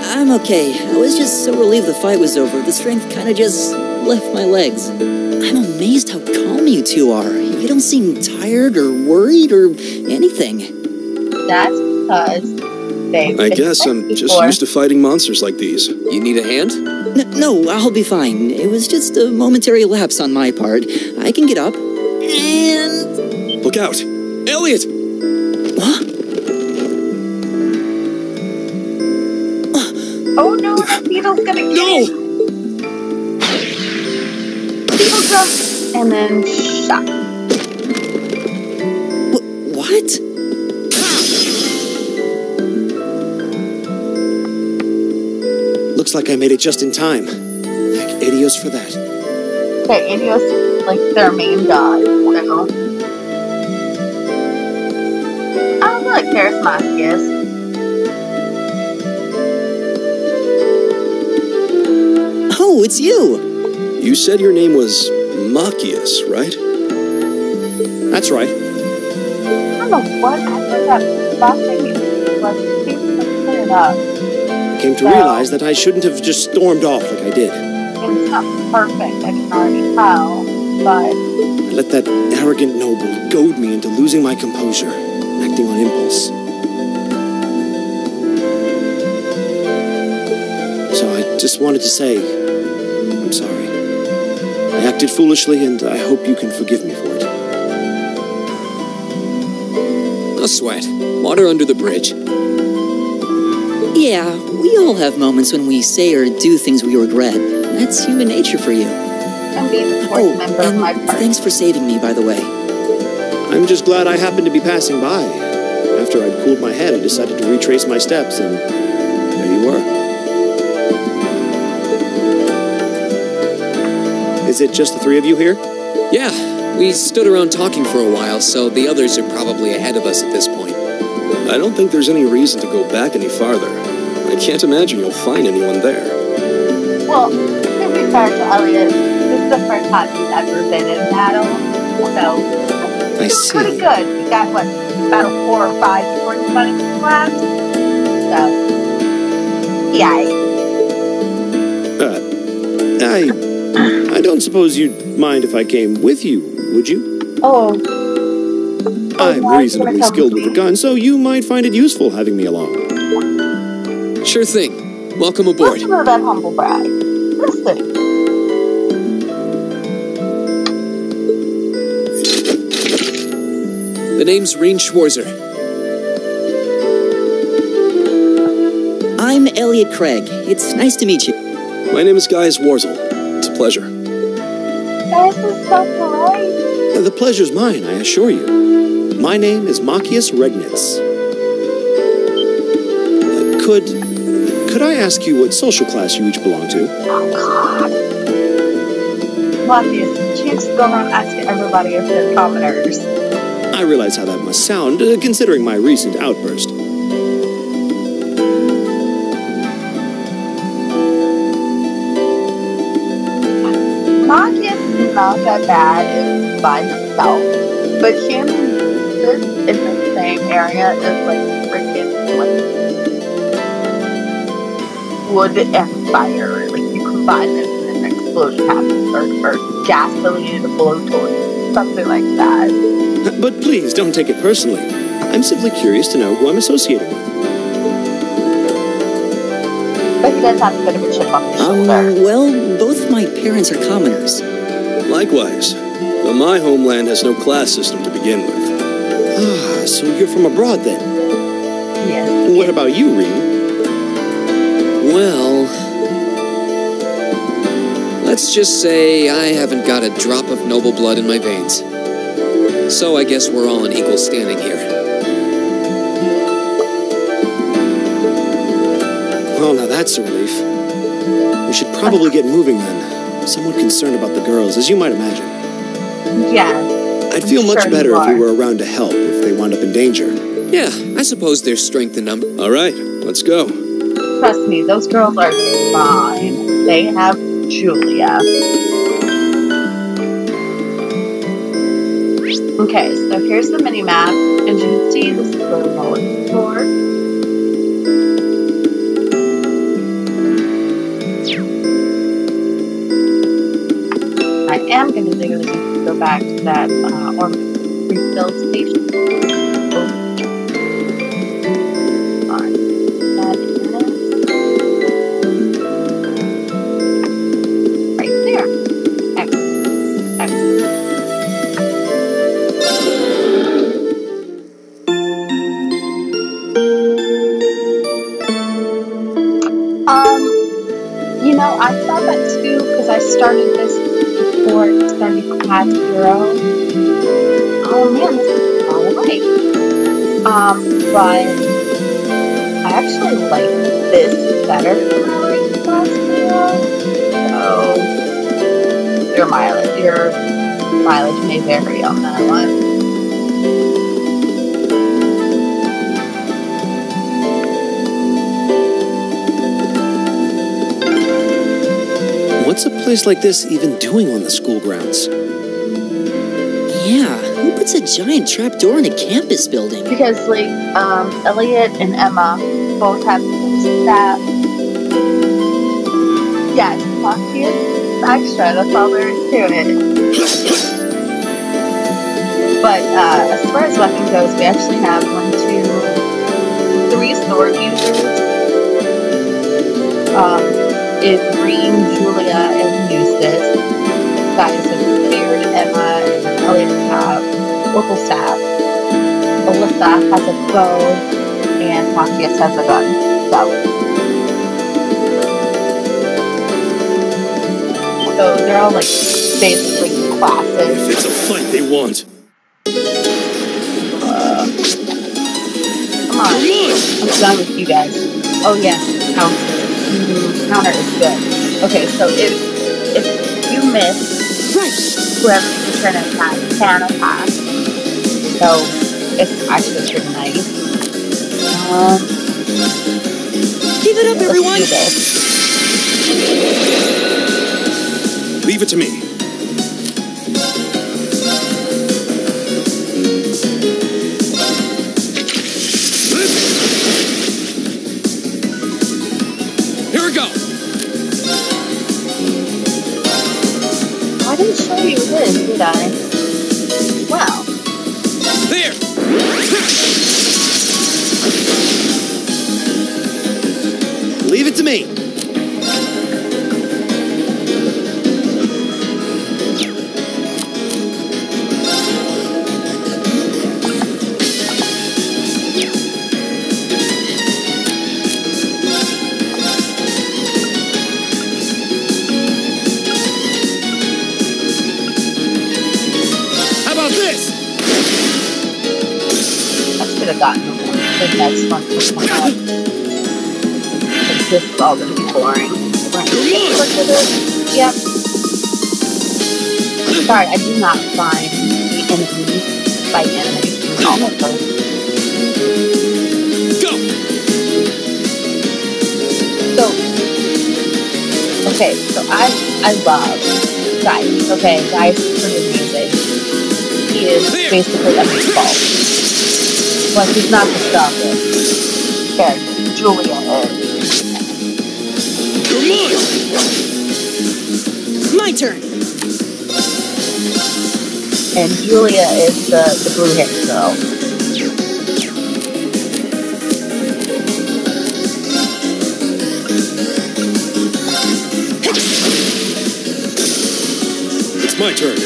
I'm I'm okay. I was just so relieved the fight was over. The strength kind of just left my legs. I'm amazed how calm you two are. You don't seem tired or worried or anything. That's because I guess I'm just used to fighting monsters like these. You need a hand? No, I'll be fine. It was just a momentary lapse on my part. I can get up. And... Look out! Elliot! What? Oh no, the beetle's gonna kill you! Beetle jump and then shot. What? Looks like I made it just in time. Thank Idios for that. Okay, Idios is like their main god, so... I don't feel like Charismatius. Oh, it's you! You said your name was Machias, right? That's right. I don't know what happened that last thing you was. Please clear it up. I came to realize that I shouldn't have just stormed off like I did. It's not perfect, I can already tell, but... I let that arrogant noble goad me into losing my composure, acting on impulse. So I just wanted to say, I'm sorry. I acted foolishly, and I hope you can forgive me for it. No sweat. Water under the bridge. Yeah, we all have moments when we say or do things we regret. That's human nature for you. I'm being the fourth member of my party. Thanks for saving me, by the way. I'm just glad I happened to be passing by. After I'd cooled my head, I decided to retrace my steps, and there you were. Is it just the three of you here? Yeah, we stood around talking for a while, so the others are probably ahead of us at this point. I don't think there's any reason to go back any farther. I can't imagine you'll find anyone there. Well, to be fair to Elliot, this is the first time he's ever been in battle, so it's pretty good. He got, what, battle 4 or 5 before the money left? So, I don't suppose you'd mind if I came with you, would you? Oh. I'm reasonably skilled with a gun, so you might find it useful having me along. Sure thing. Welcome aboard. Listen to that humble brag. Listen. The name's Rean Schwarzer. I'm Elliot Craig. It's nice to meet you. My name is Gaius Warzel. It's a pleasure. This is so polite. The pleasure's mine, I assure you. My name is Machias Regnitz. Could I ask you what social class you each belong to? Oh, God. Machias, you can't just go around asking everybody if they're commoners. I realize how that must sound, considering my recent outburst. Machias is not that bad by himself, but Shannon in the same area is like freaking like wood and fire. Like you combine them and an explosion happens, or gasoline and a blowtorch, something like that. But please don't take it personally. I'm simply curious to know who I'm associating with. But he does have a bit of a chip on his shoulder. Well, both my parents are commoners. Likewise, though my homeland has no class system to begin with. Ah, so you're from abroad then? Yes. What about you, Rean? Well, let's just say I haven't got a drop of noble blood in my veins. So I guess we're all in equal standing here. Well, now that's a relief. We should probably get moving then. I'm somewhat concerned about the girls, as you might imagine. Yeah. I'd feel much better if you were around to help if they wound up in danger. Yeah, I suppose there's strength in numbers. All right, let's go. Trust me, those girls are fine. They have Julia. Okay, so here's the mini map, and you can see this is where we're going for. am going to do is go back to that orbital refill station. That is right there. Excellent. Excellent. You know, I thought that too because I started this before it started Path Zero. Oh man, this is far away. But I actually like this better than Path Zero. So your mileage may vary on that one. What's a place like this even doing on the school grounds? Yeah, who puts a giant trapdoor in a campus building? Because, like, Elliot and Emma both have that. Yeah, it's Pocket extra, that's all there is to it. But, as far as weapon goes, we actually have 1, 2, 3 sword users. Is Green, Julia, and Eustace. Guys have cleared Emma and Elliot have Oracle Staff. Alyssa has a bow, and Matthias has a gun. So they're all like basically classes. If it's a fight they want. Come on. I'm done with you guys. Oh yes, counter. Counter is good. Okay, so if you miss, whoever you're trying to attack can attack. So it's actually pretty nice. Give it up, everyone! Let's do this. Leave it to me. I didn't show you this, did I? Wow. There! Leave it to me. Gotten the next one to come up. This is all going to be boring. Look at it. Yep. Sorry, I do not find the enemies by enemies in all of them. Go! So, okay, so I love Guys. Okay, Guys is pretty amazing. He is basically a meatball. Well, he's not the strongest character. Julia is. My turn. And Julia is the blue-haired girl. It's my turn.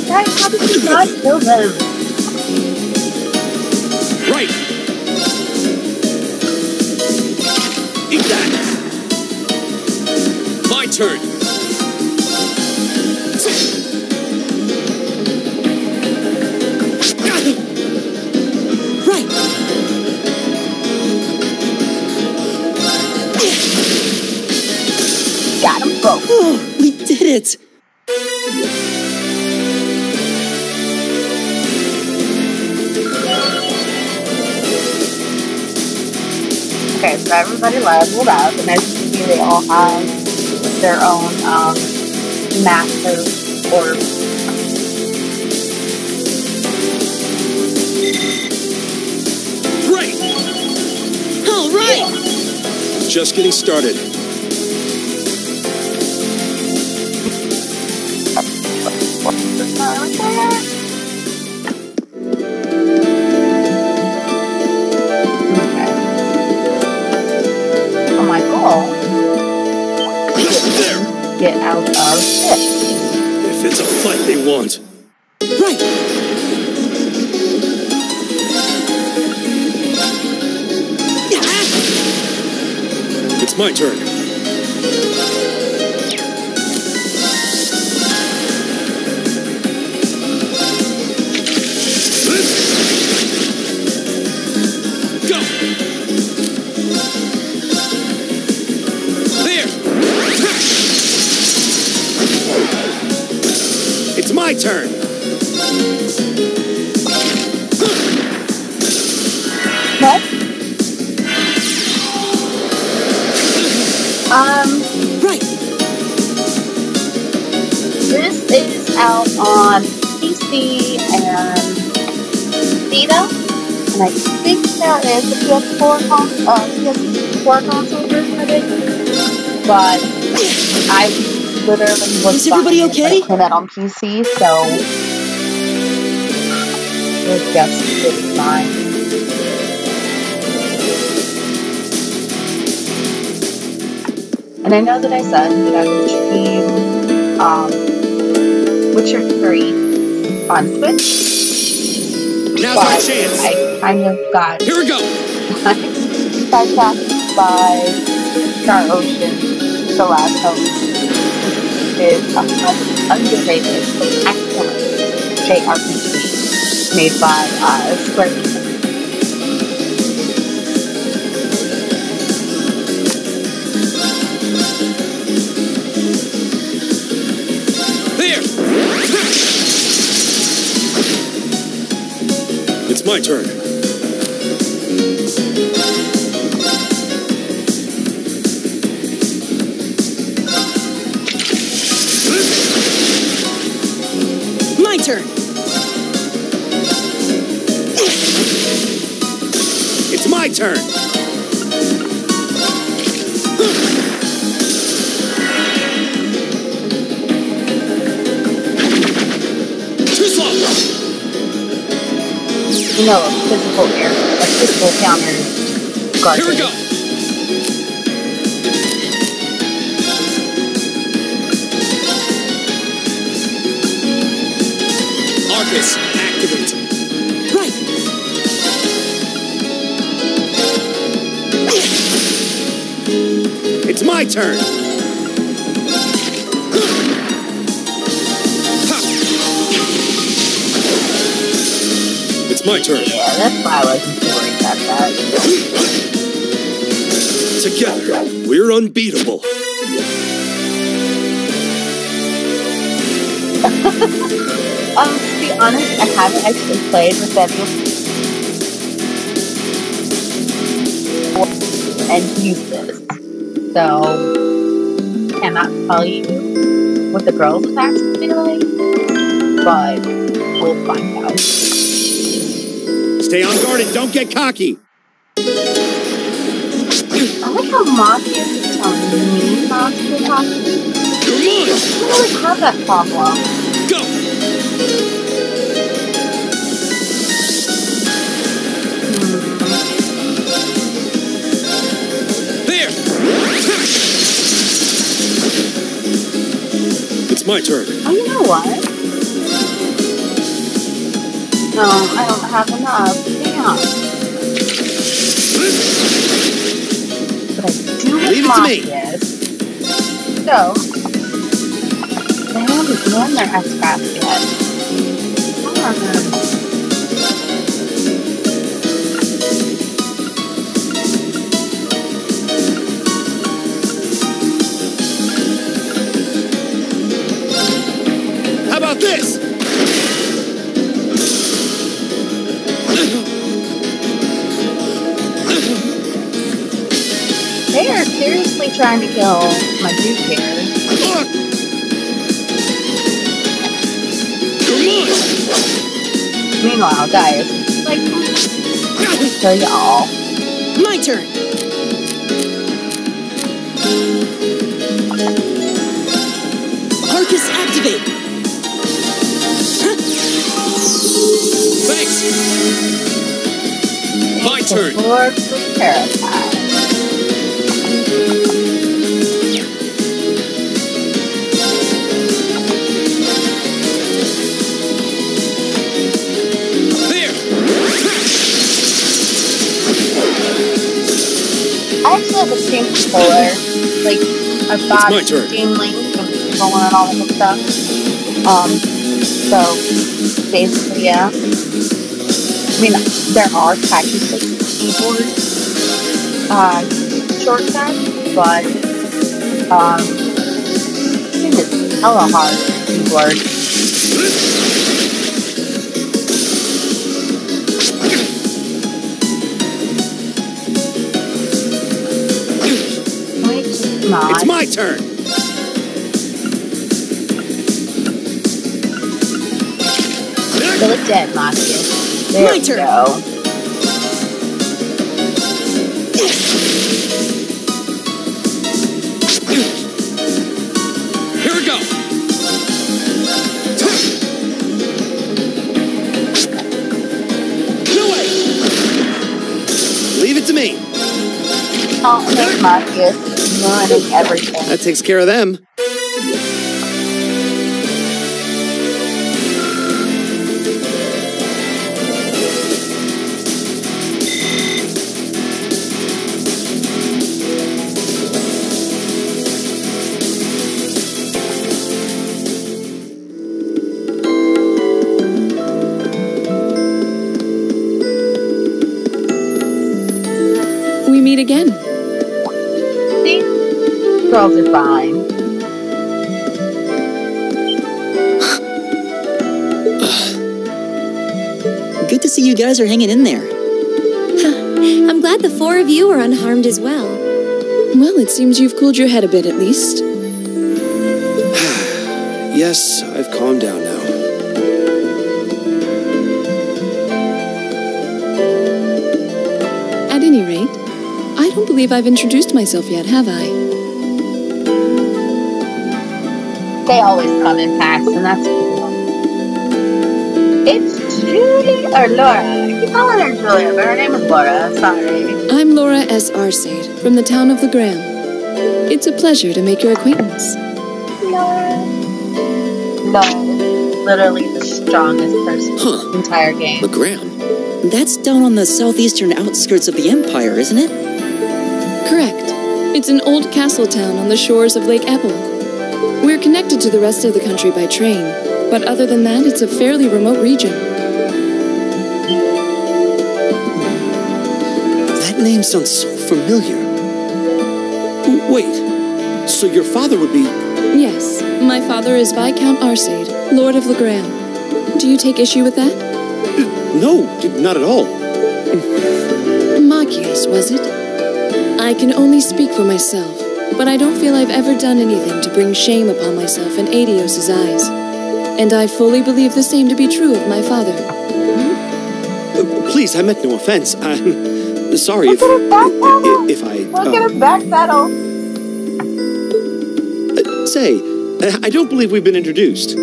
Guys, how did you not kill them? Right. Eat that. My turn. Right. Got them both. Oh, we did it. Okay, so everybody leveled up, and as you can see, they all have their own master or just getting started. Oh my goal. Get out of shit. If it's a fight they want. Right. It's my turn. Go! There! It's my turn! What? Right. This is out on PC and Vita, and I think there is a PS4 console version of it, but I literally was Is everybody okay? Playing that on PC, so it's just really fine. And I know that I said that I would stream Witcher 3 on Twitch. Now's my chance. I kind of got Here we go. sidetracked by Star Ocean, The Last Hope. It's a underrated but excellent JRPG made by Square Enix. It's my turn. My turn. It's my turn. Too slow. You know, a physical counter guard. Here we go. Arcus, activate. Right. It's my turn. It's my turn. Yeah, that's why I wasn't too worried about that. Together, we're unbeatable. To be honest, I haven't actually played with any and used this. So, cannot tell you what the girls' attacks would be like, but we'll find out. Stay on guard and don't get cocky. I like how Mossy is telling me not to get cocky. I don't really have that problem. Go! There! It's my turn. Oh, you know what? No, I don't have enough. Damn. But I do Leave it to me. So, they haven't done their X-Craft yet. How about this? They are seriously trying to kill my dude here. Meanwhile, guys, like, kill y'all. My turn. Arcus, activate! Thanks! My turn! Lord Parasite. I actually have a Steam controller. Like, I've got Steam Link and controller and all that good stuff. So, basically, yeah. I mean, there are tactical keyboard shortcuts, but, it's hella hard keyboard. It's my turn! Kill it dead, Marcus. There we go. Here we go! No way! Leave it to me! Oh, there's Marcus. Ruining everything. That takes care of them. We meet again. See? Girls are fine. Good to see you guys are hanging in there. I'm glad the four of you are unharmed as well. Well, it seems you've cooled your head a bit at least. Yes, I've calmed down now. At any rate, I don't believe I've introduced myself yet, have I? They always come in packs, and that's cool. It's Julie, or Laura. I keep calling her Julia, but her name is Laura. Sorry. I'm Laura S. Arcade, from the town of Legram. It's a pleasure to make your acquaintance. Laura is literally the strongest person in the entire game. Legram? That's down on the southeastern outskirts of the Empire, isn't it? Correct. It's an old castle town on the shores of Lake Ebble. We're connected to the rest of the country by train, but other than that, it's a fairly remote region. That name sounds so familiar. Wait, so your father would be... Yes, my father is Viscount Arcade, Lord of Legram. Do you take issue with that? No, not at all. Magius, was it? I can only speak for myself, but I don't feel I've ever done anything to bring shame upon myself in Adios's eyes. And I fully believe the same to be true of my father. Please, I meant no offense. I'm sorry if I... Look at his backpedal. Say, I don't believe we've been introduced.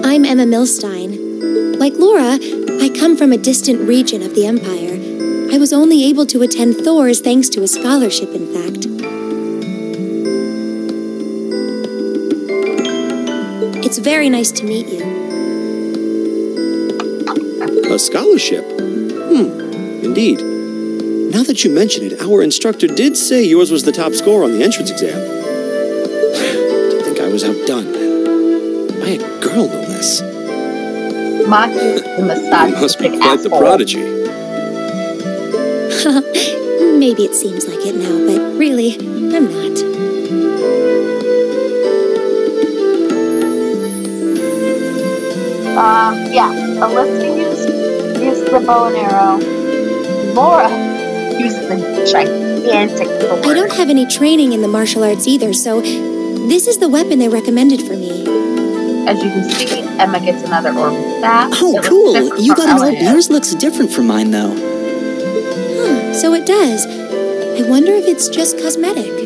I'm Emma Milstein. Like Laura, I come from a distant region of the Empire. I was only able to attend Thor's thanks to a scholarship, in fact. It's very nice to meet you. A scholarship? Indeed. Now that you mention it, our instructor did say yours was the top score on the entrance exam. I think I was outdone. By a girl, no less. Maki, the misogynistic Must be quite the prodigy. Maybe it seems like it now, but really, I'm not. Yeah, Alyssa uses the bow and arrow. Laura uses the gigantic sword. I don't have any training in the martial arts either, so this is the weapon they recommended for me. As you can see, Emma gets another orb staff. Oh, cool. You got an orb. Yours looks different from mine, though. Huh, so it does. I wonder if it's just cosmetic.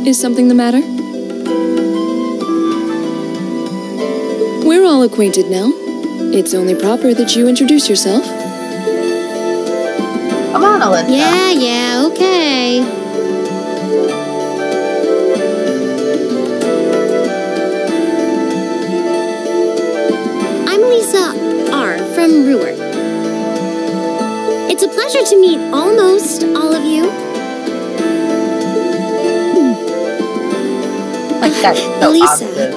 Is something the matter? We're all acquainted now. It's only proper that you introduce yourself. Come on, Alyssa. Yeah, okay. I'm Lisa R. from Ruhr. It's a pleasure to meet almost all of you. Like that's so Elisa. obvious.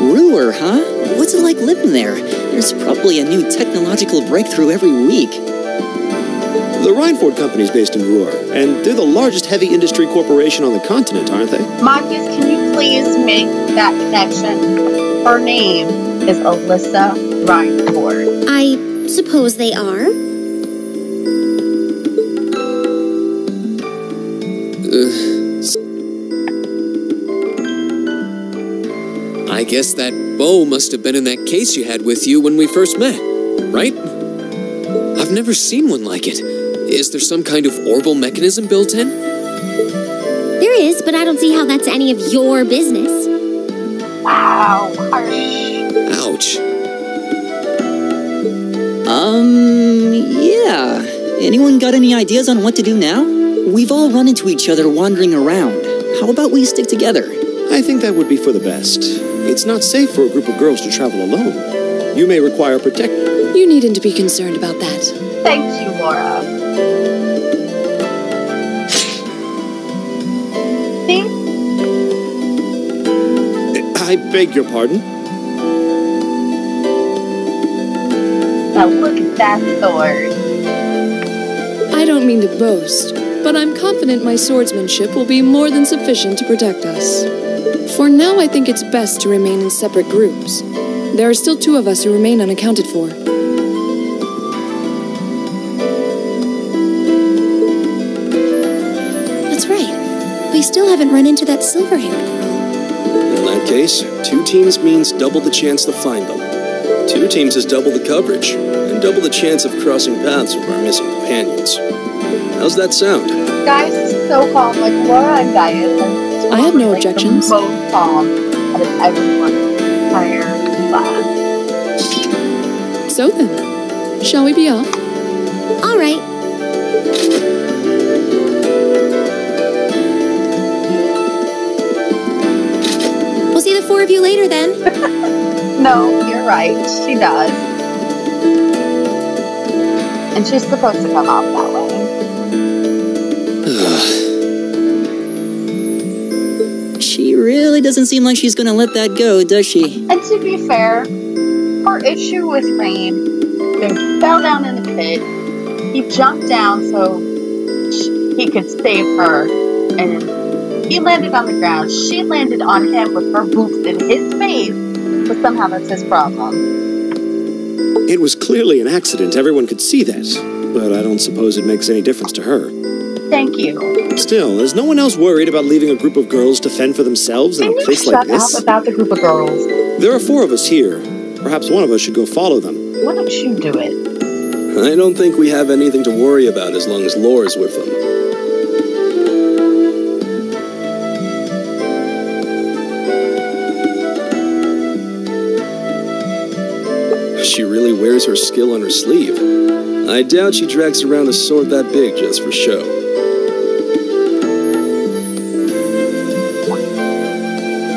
Ruhr, huh? What's it like living there? There's probably a new technological breakthrough every week. The Reinford Company's based in Ruhr, and they're the largest heavy industry corporation on the continent, aren't they? Marcus, can you please make that connection? Her name is Alyssa Reinford. I suppose they are. I guess that bow must have been in that case you had with you when we first met, right? I've never seen one like it. Is there some kind of orbal mechanism built in? There is, but I don't see how that's any of your business. Wow, harsh. Ouch. Yeah. Anyone got any ideas on what to do now? We've all run into each other wandering around. How about we stick together? I think that would be for the best. It's not safe for a group of girls to travel alone. You may require protection. You needn't to be concerned about that. Thank you, Laura. See? I beg your pardon? Now look at that sword. I don't mean to boast, but I'm confident my swordsmanship will be more than sufficient to protect us. For now, I think it's best to remain in separate groups. There are still 2 of us who remain unaccounted for. That's right. We still haven't run into that silver-haired girl. In that case, 2 teams means double the chance to find them. 2 teams is double the coverage, and double the chance of crossing paths with our missing companions. How's that sound? Guys, this is so calm. Like Laura and Gaius. I have no objections. The most calm out of everyone's entire class. So then, shall we be off? All right. We'll see the 4 of you later then. No, you're right. She does. And she's supposed to come off that way. She really doesn't seem like she's gonna let that go, does she? And to be fair, her issue with Rain, they fell down in the pit. He jumped down so he could save her, and he landed on the ground. She landed on him with her boots in his face, but somehow that's his problem. It was clearly an accident. Everyone could see that. But I don't suppose it makes any difference to her. Thank you. Still, is no one else worried about leaving a group of girls to fend for themselves in a place like this? Shut up about the group of girls. There are 4 of us here. Perhaps one of us should go follow them. Why don't you do it? I don't think we have anything to worry about as long as Lore's with them. She really wears her skill on her sleeve. I doubt she drags around a sword that big just for show.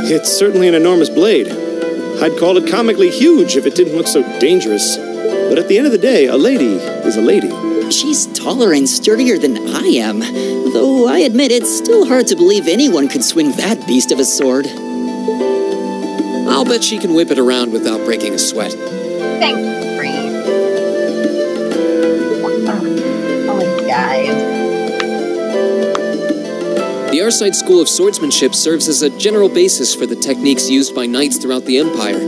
It's certainly an enormous blade. I'd call it comically huge if it didn't look so dangerous. But at the end of the day, a lady is a lady. She's taller and sturdier than I am, though I admit it's still hard to believe anyone could swing that beast of a sword. I'll bet she can whip it around without breaking a sweat. Thank you, Green. Oh my guys. The Arside School of Swordsmanship serves as a general basis for the techniques used by knights throughout the Empire.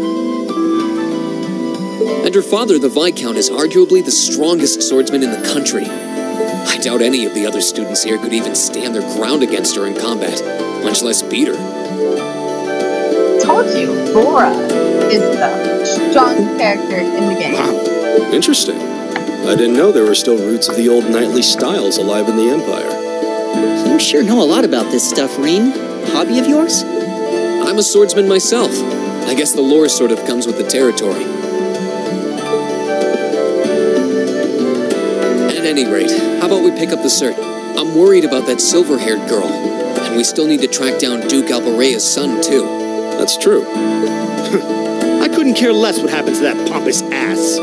And her father, the Viscount, is arguably the strongest swordsman in the country. I doubt any of the other students here could even stand their ground against her in combat, much less beat her. Told you, Laura is the strongest character in the game. Wow, interesting. I didn't know there were still roots of the old knightly styles alive in the Empire. You sure know a lot about this stuff, Rean. Hobby of yours? I'm a swordsman myself. I guess the lore sort of comes with the territory. At any rate, how about we pick up the cert? I'm worried about that silver-haired girl. And we still need to track down Duke Albarea's son, too. That's true. I couldn't care less what happens to that pompous ass. He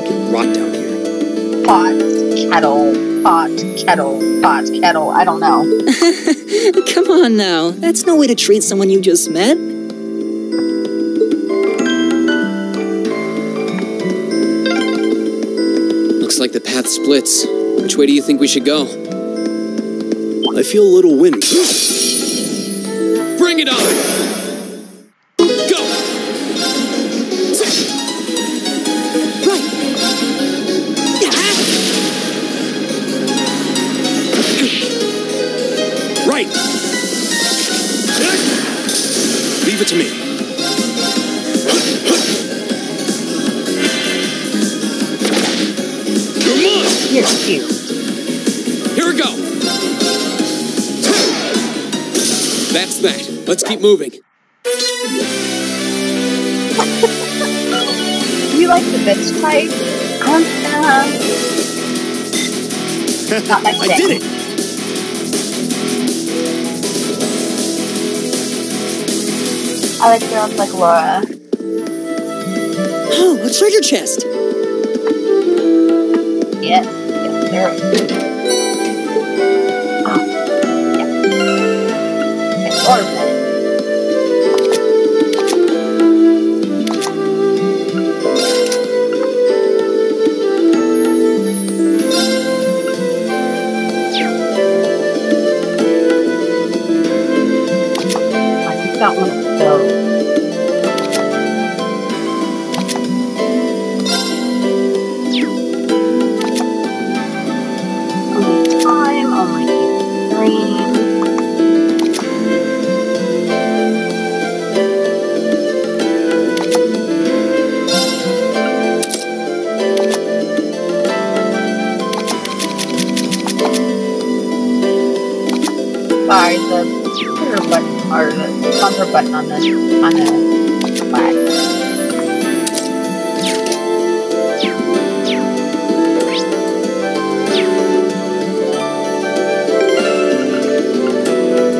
can rot down here. Pot, kettle, pot, kettle, pot, kettle. I don't know. Come on now. That's no way to treat someone you just met. Looks like the path splits. Which way do you think we should go? I feel a little windy. Bring it on! Right! Leave it to me. Come on! You're cute. Here we go! That's that. Let's keep moving. You like the bitch type? Not my thing. I did it! I like girls like Laura. Oh, a treasure chest! Yes, yes, there is. Oh, yeah. It's ornament. I don't want to go. Sorry, the trigger button or the bumper button on the flag.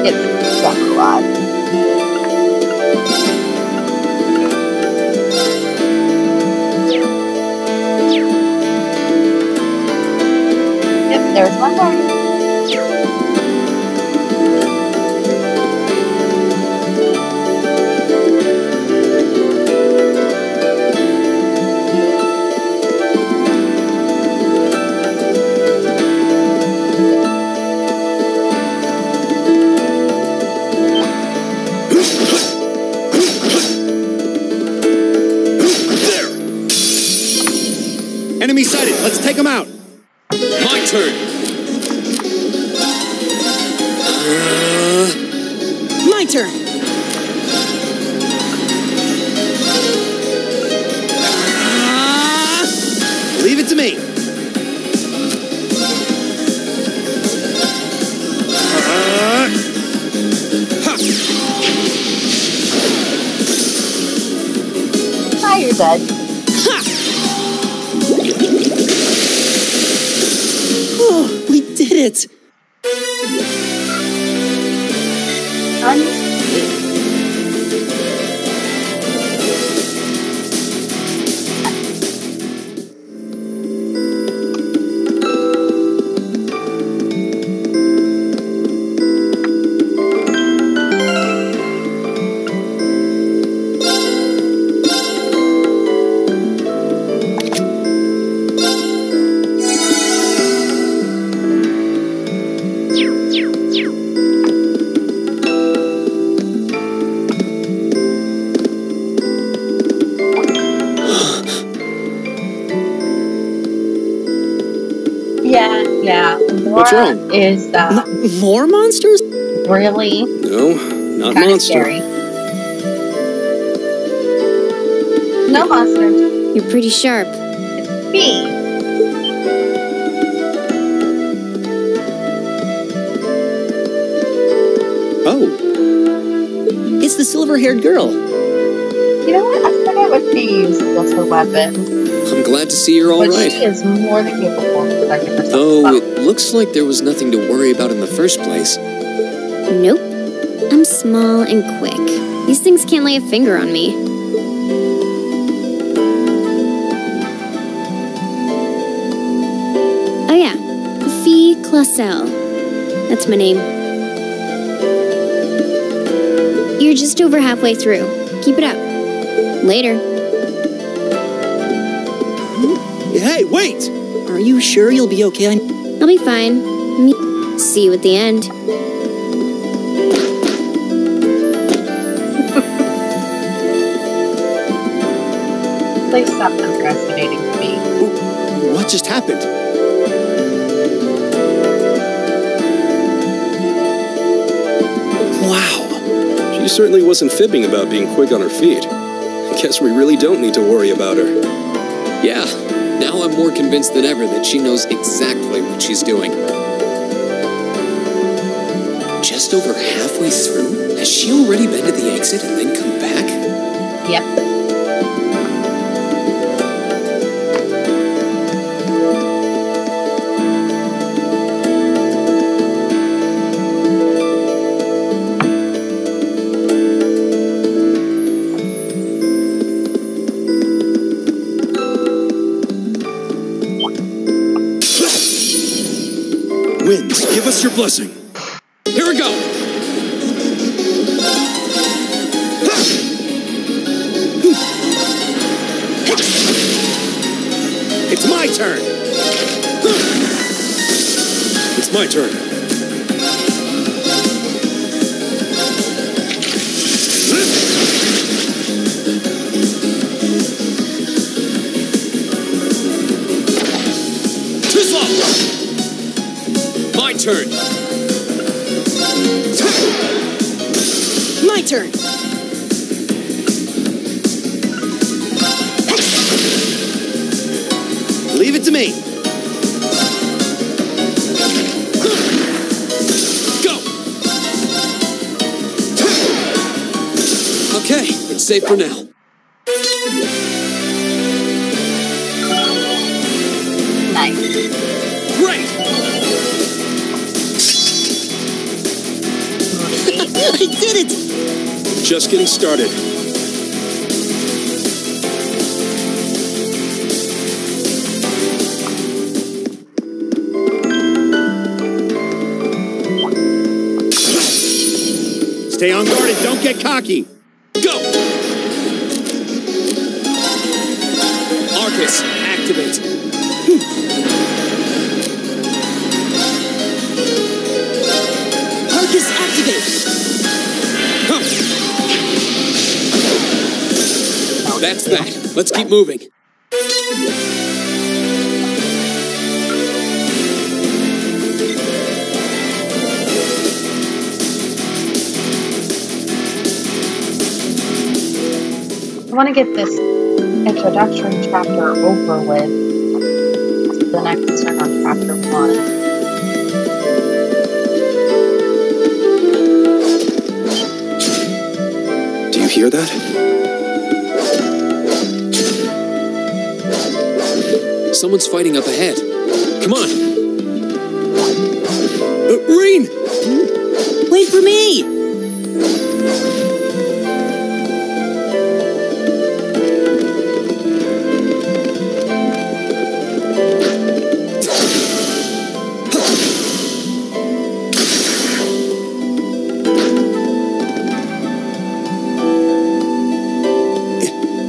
It's a lot. Yep, there's one there. Enemy sighted. Let's take them out. My turn. My turn. Leave it to me. Ah, you're dead. Oh, we did it! Yeah. Laura What's wrong? Is more monsters? Really? No, not Kinda monster. Scary. No monsters. You're pretty sharp. It's me. Oh. It's the silver-haired girl. You know what? I forget what she uses as her weapon. I'm glad to see you're all But right. she is more than capable of protecting herself. Though it looks like there was nothing to worry about in the first place. Nope. I'm small and quick. These things can't lay a finger on me. Oh yeah, Fee Clausel. That's my name. You're just over halfway through. Keep it up. Later. Hey, wait! Are you sure you'll be okay? I'll be fine. See you at the end. Please stop underestimating me. What just happened? Wow. She certainly wasn't fibbing about being quick on her feet. Guess we really don't need to worry about her. Yeah, now I'm more convinced than ever that she knows exactly what she's doing. Just over halfway through? Has she already been to the exit and then come back? Yep. Winds, give us your blessing. Here we go! It's my turn! It's my turn. Too slow! My turn! My turn. Leave it to me. Go! Okay, it's safe for now. Nice. Great! I did it! Just getting started. Stay on guard and don't get cocky. Go! Arcus, activate. Arcus, activate! Huh. That's that. Let's keep moving. I want to get this introductory chapter over with. Then I can start on chapter 1. Do you hear that? Someone's fighting up ahead. Come on. Reen! Wait for me!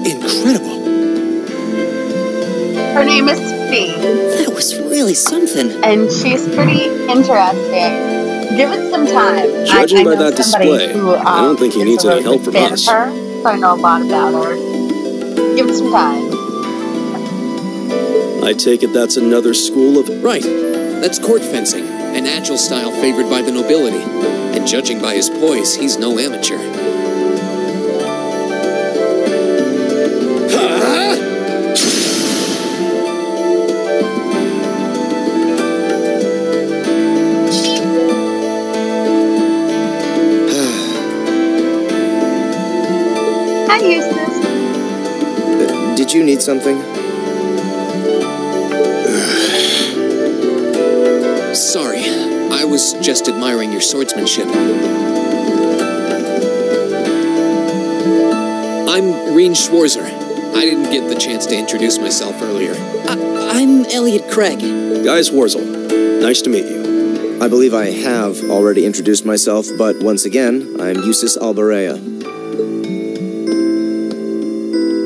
Incredible. Her name is Fee. That was really something. And she's pretty interesting. Give it some time. Judging I by know that somebody display, who, I don't think he is needs a any really help from big fan us. of her, so I know a lot about her. Give it some time. I take it that's another school of... Right. That's court fencing, an agile style favored by the nobility. And judging by his poise, he's no amateur. Hi, Eustace. Did you need something? Sorry, I was just admiring your swordsmanship. I'm Reen Schwarzer. I didn't get the chance to introduce myself earlier. I'm Elliot Craig. Guy Swarzel. Nice to meet you. I believe I have already introduced myself, but once again, I'm Eustace Albarea.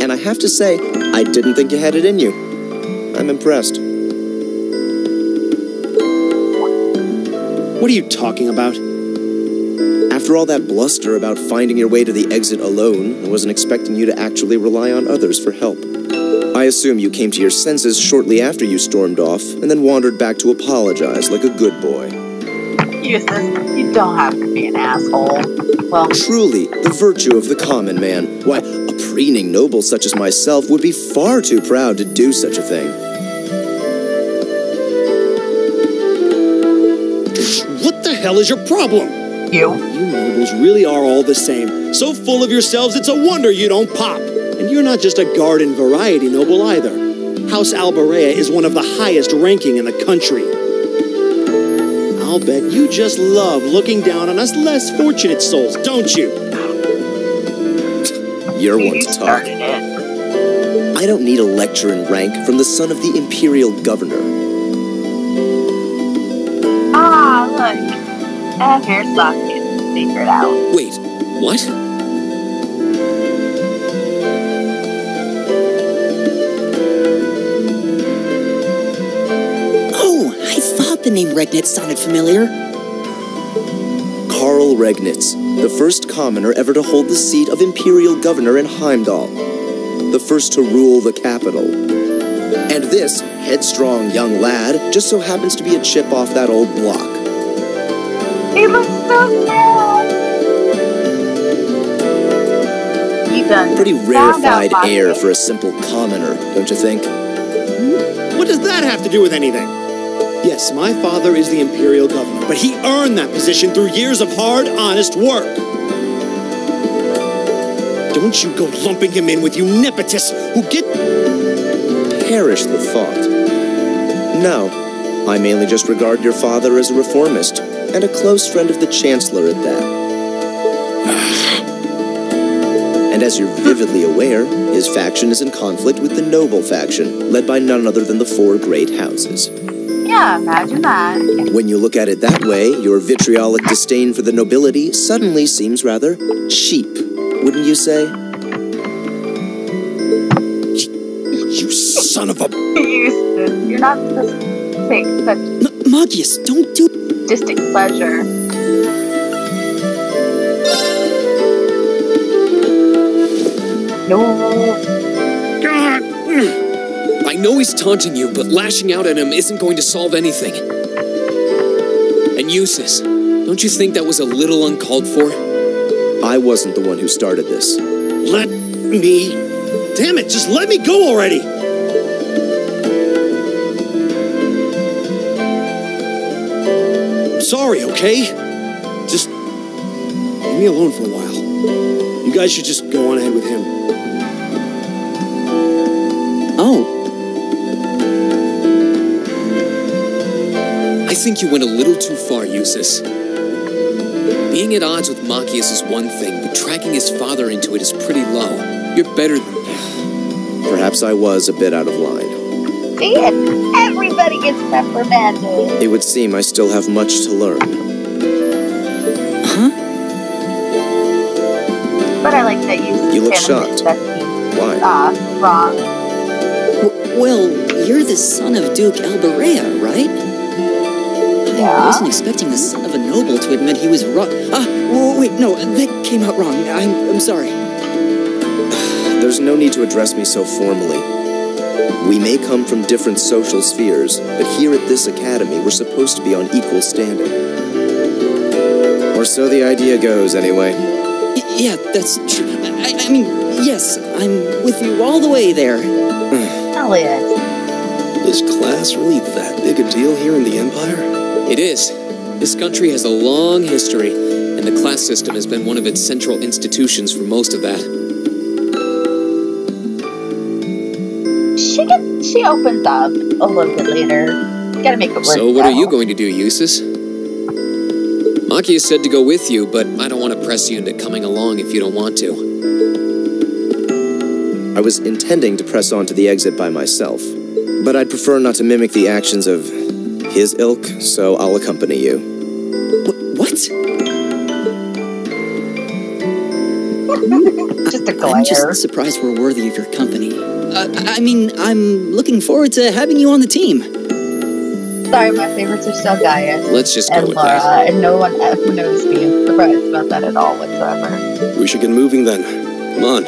And I have to say, I didn't think you had it in you. I'm impressed. What are you talking about? After all that bluster about finding your way to the exit alone, I wasn't expecting you to actually rely on others for help. I assume you came to your senses shortly after you stormed off, and then wandered back to apologize like a good boy. Eustace, you don't have to be an asshole. Well, truly, the virtue of the common man. Why, a preening noble such as myself would be far too proud to do such a thing. What the hell is your problem? You nobles really are all the same. So full of yourselves, it's a wonder you don't pop. And you're not just a garden variety noble either. House Albarea is one of the highest ranking in the country. I'll bet you just love looking down on us less fortunate souls, don't you? You're one to talk. I don't need a lecture in rank from the son of the Imperial Governor. Ah, look. I have hair sockets figured out. Wait, what? Oh, I thought the name Regnitz sounded familiar. Karl Regnitz, the first commoner ever to hold the seat of Imperial Governor in Heimdall. The first to rule the capital. And this headstrong young lad just so happens to be a chip off that old block. He looks so sad. He done Pretty rarefied air for a simple commoner, don't you think? What does that have to do with anything? Yes, my father is the Imperial Governor, but he earned that position through years of hard, honest work. Don't you go lumping him in with you nepotists who get... Perish the thought. No, I mainly just regard your father as a reformist, and a close friend of the Chancellor at that. And as you're vividly aware, his faction is in conflict with the noble faction, led by none other than the four great houses. Yeah, imagine that. When you look at it that way, your vitriolic disdain for the nobility suddenly seems rather cheap, wouldn't you say? You son of a... Eustace, you're not supposed to take such... Magius, don't do... Distant pleasure. No. God. I know he's taunting you, but lashing out at him isn't going to solve anything. And Eustace, don't you think that was a little uncalled for? I wasn't the one who started this. Let me... Damn it, just let me go already! I'm sorry, okay? Just leave me alone for a while. You guys should just go on ahead with him. Oh. I think you went a little too far, Eustace. Being at odds with Machias is one thing, but dragging his father into it is pretty low. You're better than that. Perhaps I was a bit out of line. See it? Everybody gets reprimanded. It would seem I still have much to learn. Huh? But I like that You look shocked. Why? Wrong. Well, you're the son of Duke Albarea, right? I wasn't expecting the son of a noble to admit he was wrong. Wait, no, that came out wrong. I'm sorry. There's no need to address me so formally. We may come from different social spheres, but here at this academy, we're supposed to be on equal standing. Or so the idea goes, anyway. Yeah, that's true. I mean, yes, I'm with you all the way there. Hell yes. Is class really that big a deal here in the Empire? It is. This country has a long history, and the class system has been one of its central institutions for most of that. She opens up a little bit later. Gotta make it work. So what are you going to do, Eustace? Makia said to go with you, but I don't want to press you into coming along if you don't want to. I was intending to press on to the exit by myself, but I'd prefer not to mimic the actions of his ilk, so I'll accompany you. What? Just a glare. I'm just surprised we're worthy of your company. I mean, I'm looking forward to having you on the team. Sorry, my favorites are still Gaia. Let's just go and with Laura, that. and no one ever knows me surprised about that at all whatsoever. We should get moving then. Come on.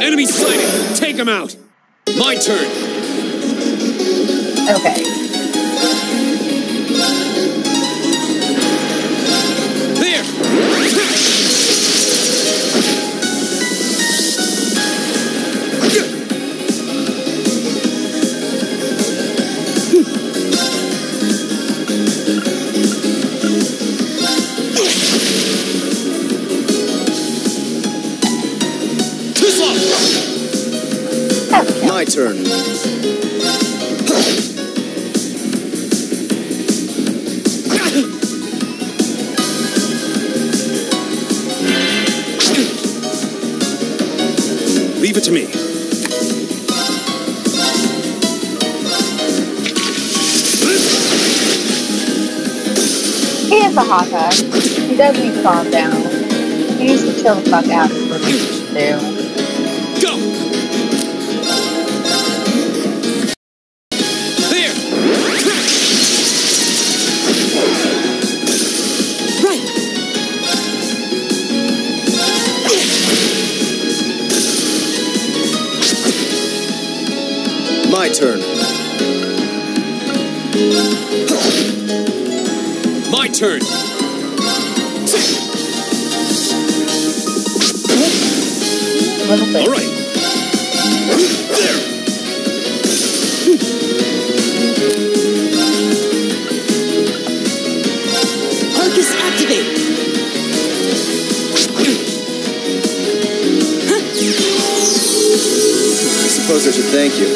Enemy sighted! Take him out! My turn! Okay. There! My turn. Leave it to me. He is a hot guy. He does need to calm down. He needs to chill the fuck out for me to do. Go! There! Right! My turn. My turn! All right. There! Arcus activate! I suppose I should thank you.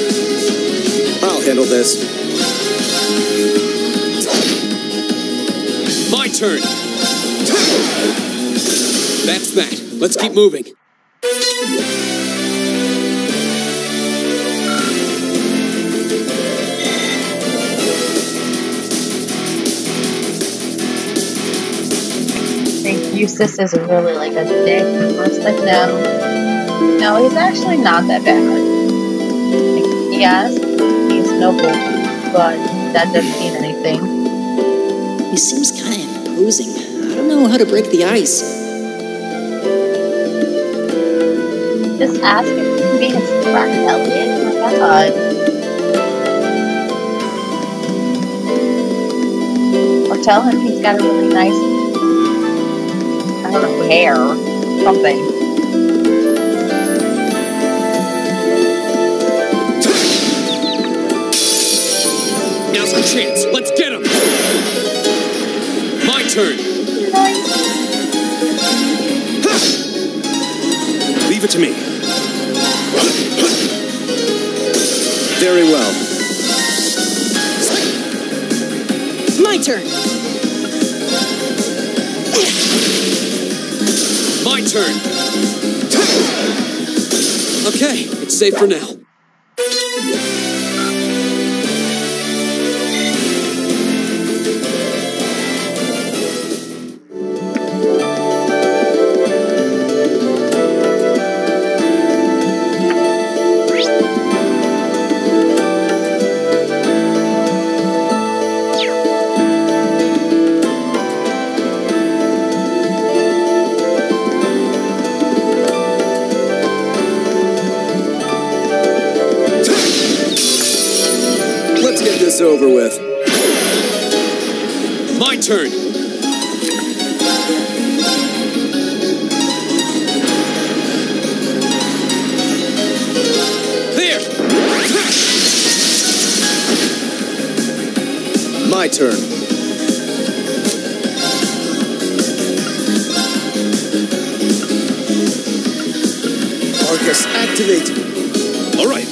I'll handle this. My turn! That's that. Let's keep moving. Eustace is really like a dick. I was like, no, he's actually not that bad. Like, yes, he's noble, but that doesn't mean anything. He seems kind of imposing. I don't know how to break the ice. Just ask him to be his friend, Elliot. Oh my god. Or tell him he's got a really nice, I don't know, hair, something. Now's our chance. Let's get him. My turn. Leave it to me. Very well. My turn. My turn. Okay, it's safe for now. over with. My turn. There. My turn. Arcus, activate. All right.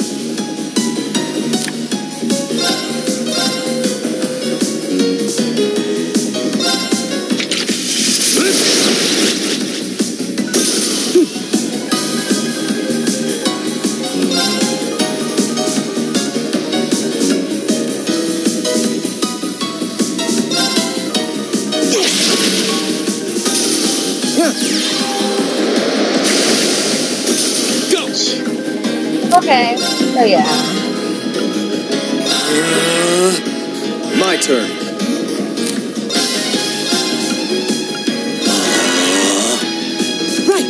Okay, so yeah. My turn. Right.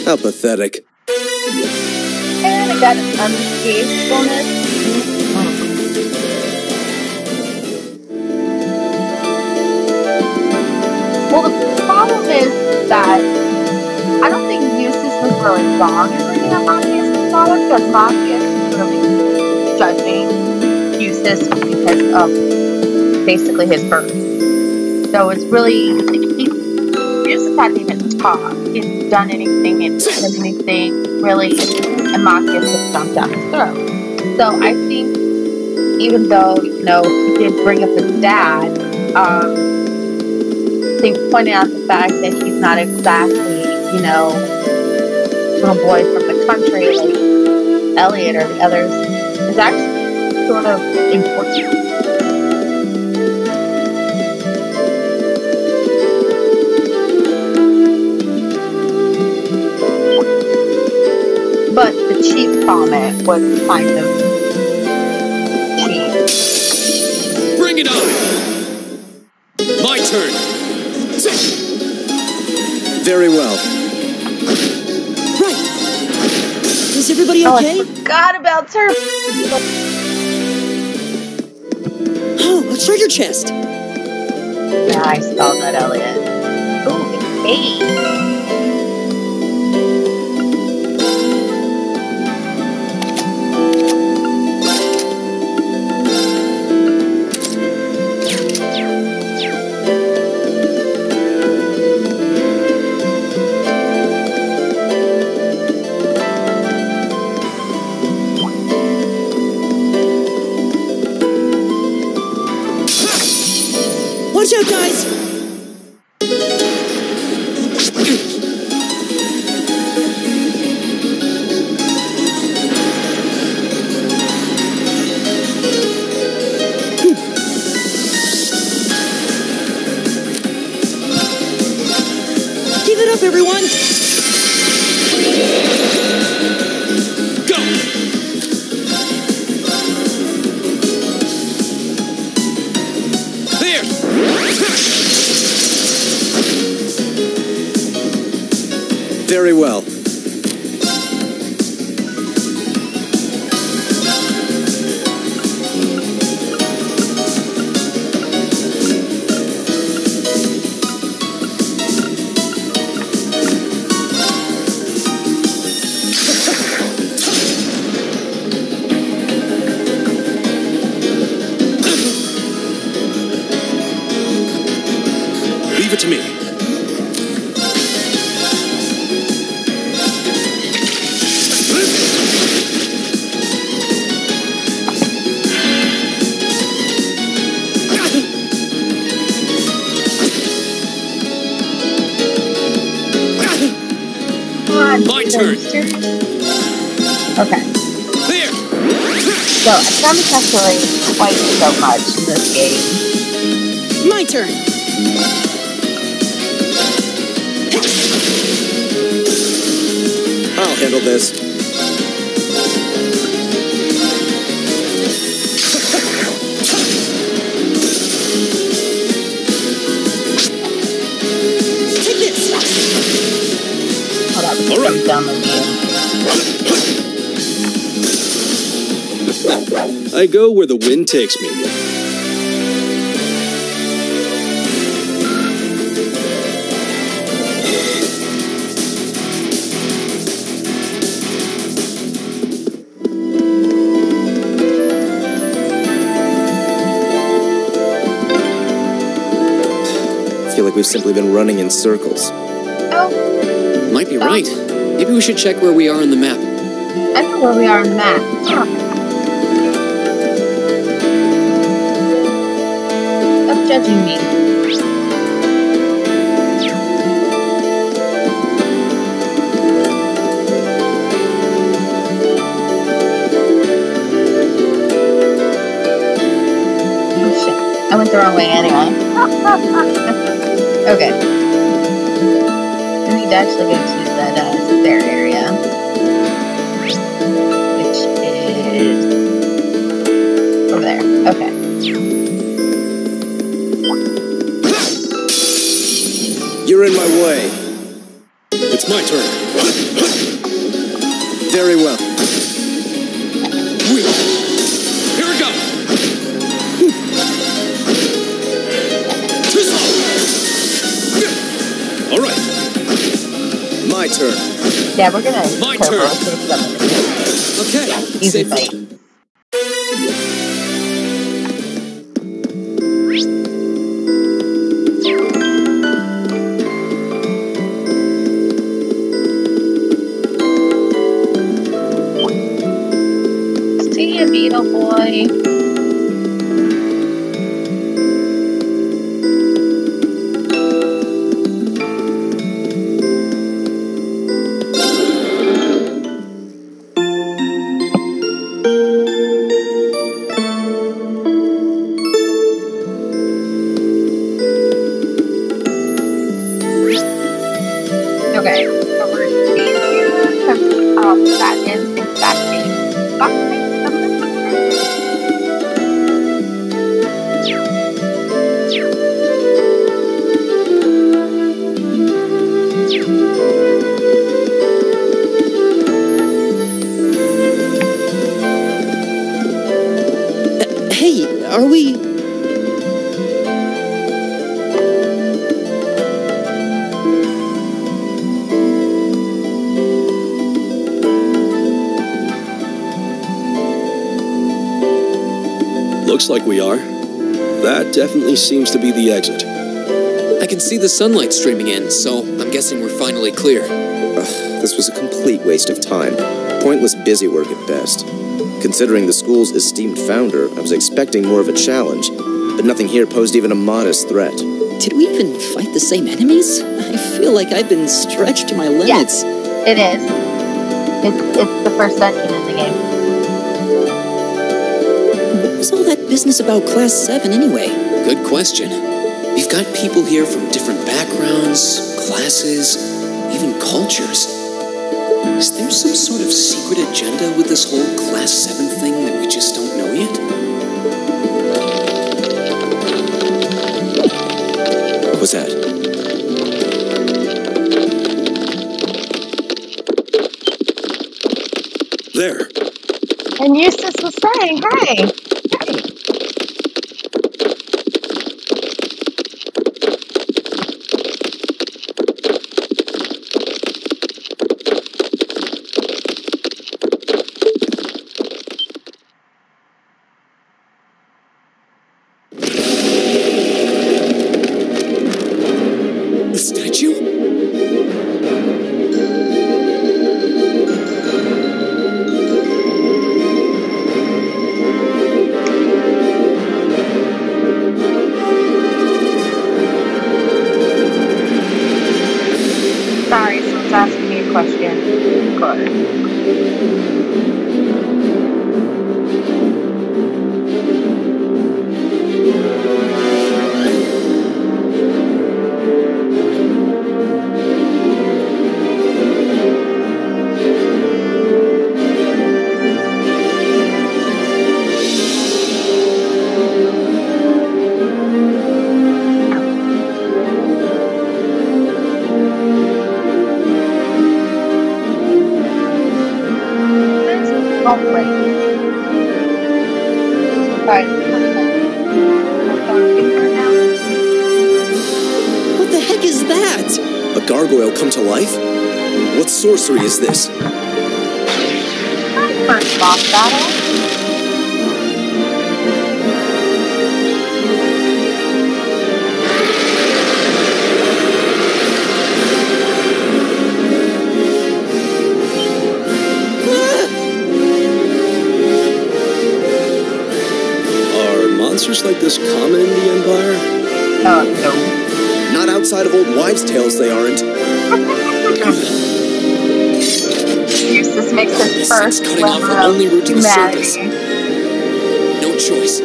How pathetic. And I got an unscathed bonus. Well, the problem is that I don't think Eustace was really wrong in bringing up Machias' father, because Machias is really judging Eustace because of basically his birth. So it's really, Eustace hadn't even talked, he hadn't done anything, he hadn't said anything, really, and Machias just jumped down his throat. So I think, even though, you know, he did bring up his dad, they pointed out the fact that he's not exactly, you know, little boy from the country like Elliot or the others is actually sort of important. But the chief comment was kind of cheap. Bring it on! My turn! Very well. Right. Is everybody okay? I forgot about Turf. Oh, a treasure chest. Yeah, I saw that, Elliot. Ooh, it's eight. Watch out, guys! Give it up, everyone! Very well. Leave it to me. My turn. Okay. There. So I promise actually quite so much in this game. My turn. I'll handle this. I go where the wind takes me. I feel like we've simply been running in circles. Oh. Might be right. Maybe we should check where we are on the map. I know where we are on the map. Stop judging me. Oh shit. I went the wrong way anyway. Okay. I need to actually go to that there area. Which is over there. Okay. You're in my way. It's my turn. Very well. Here we go! All right. My turn. Yeah, we're gonna. My turn. Okay. Easy fight. See you, Beetle Boy. Okay, so we're seeing here because that is exactly Hey, are we... Looks like we are. That definitely seems to be the exit. I can see the sunlight streaming in, so I'm guessing we're finally clear. Ugh, this was a complete waste of time. Pointless busy work at best. Considering the school's esteemed founder, I was expecting more of a challenge, but nothing here posed even a modest threat. Did we even fight the same enemies? I feel like I've been stretched to my limits. Yes, it is. It's the first section in the game. What was all that business about Class 7 anyway? Good question. We've got people here from different backgrounds, classes, even cultures. Is there some sort of secret agenda with this whole Class 7 thing that we just don't know yet? What was that? There. And Eustace was saying, hey. The statue? Sorry, someone's asking me a question. Good. Alright. What the heck is that? A gargoyle come to life? What sorcery is this? First boss battle. Are monsters like this common in the Empire? No. Not outside of old wives' tales, they aren't. This makes it first cutting off the only route to the humanity. surface. No choice.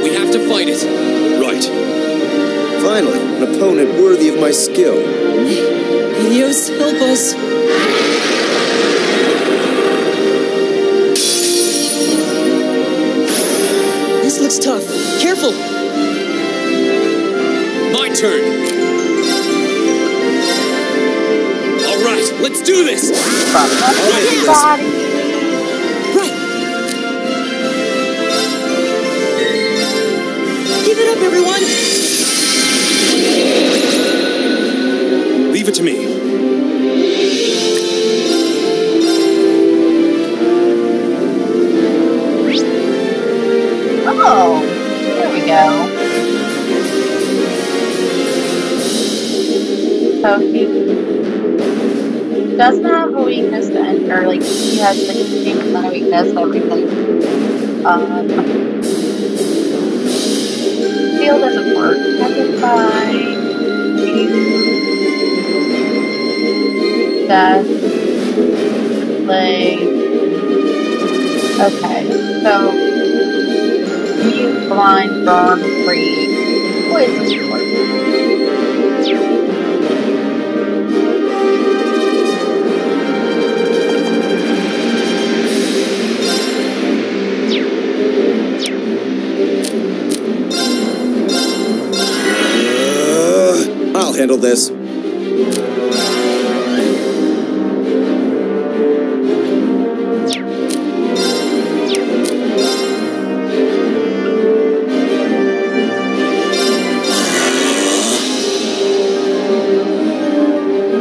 We have to fight it. Right. Finally, an opponent worthy of my skill. Helios, help us. This looks tough. Careful. My turn. All right, let's do this. Everybody. Right. Give it up, everyone. Leave it to me. Oh, there we go. So he doesn't have a weakness to enter, like he has like the same amount of weakness, everything. Heal doesn't work. Petrify. Death. Play. Okay, so mute, blind, burn, free. Poison work. I'll handle this.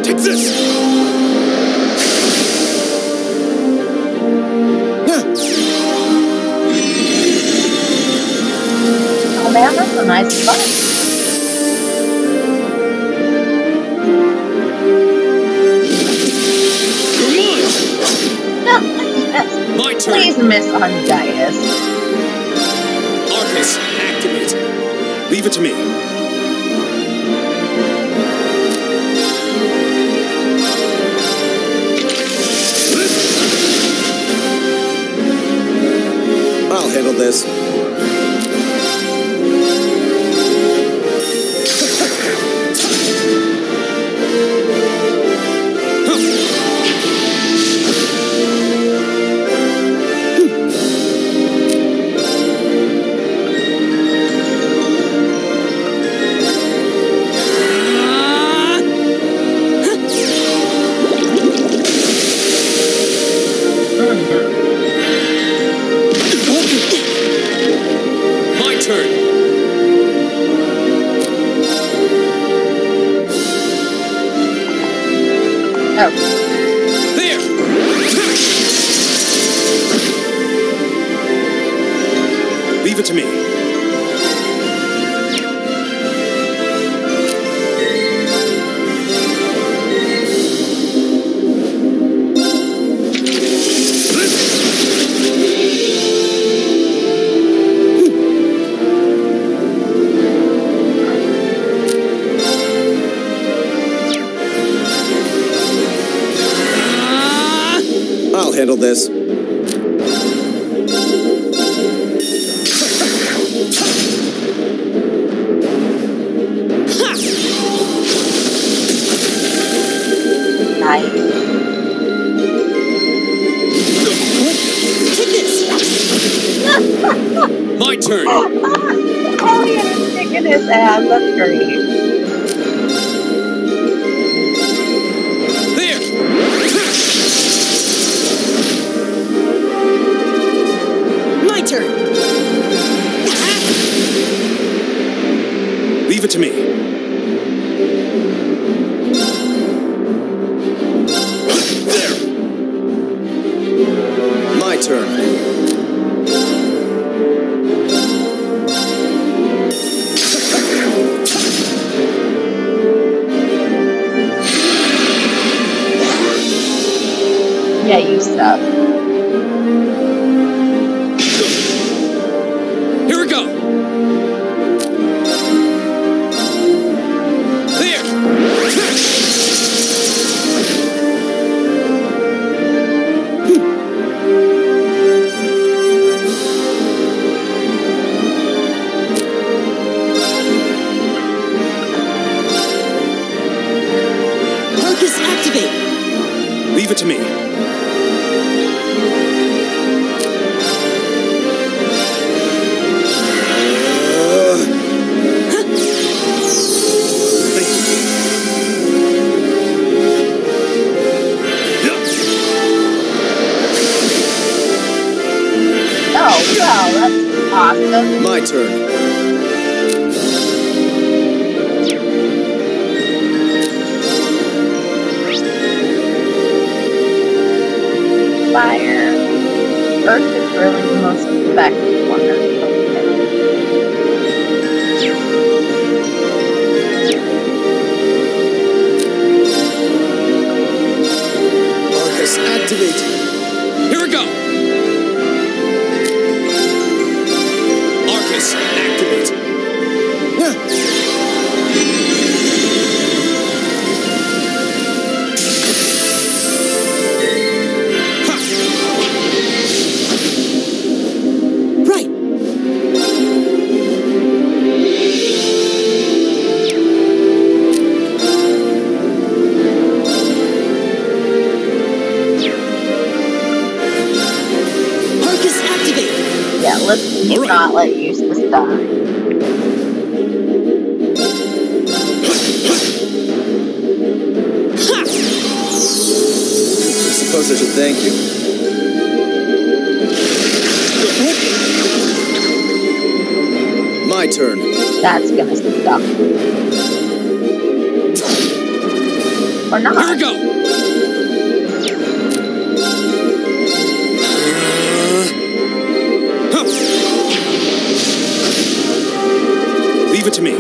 Take this! Oh man, that's a nice fight. My turn. Please, Miss Undias. Arcus, activate. Leave it to me. I'll handle this. My turn. Oh. There. Leave it to me. I'll handle this. Nice. Take this. My turn. Oh, he had a stick in his ass. That's great. There. My turn. Leave it to me. There! My turn. Yeah, you suck. Here we go. There. Focus activate. Leave it to me. Wow, that's awesome. My turn. Fire. Earth is really the most effective one. Arcus, activate. Here we go. Arcus, activate. Right. Arcus, activate. Yeah, let's not let Eustace die. I suppose I should thank you. My turn. That's gonna suck. Or not. Here we go. Leave it to me.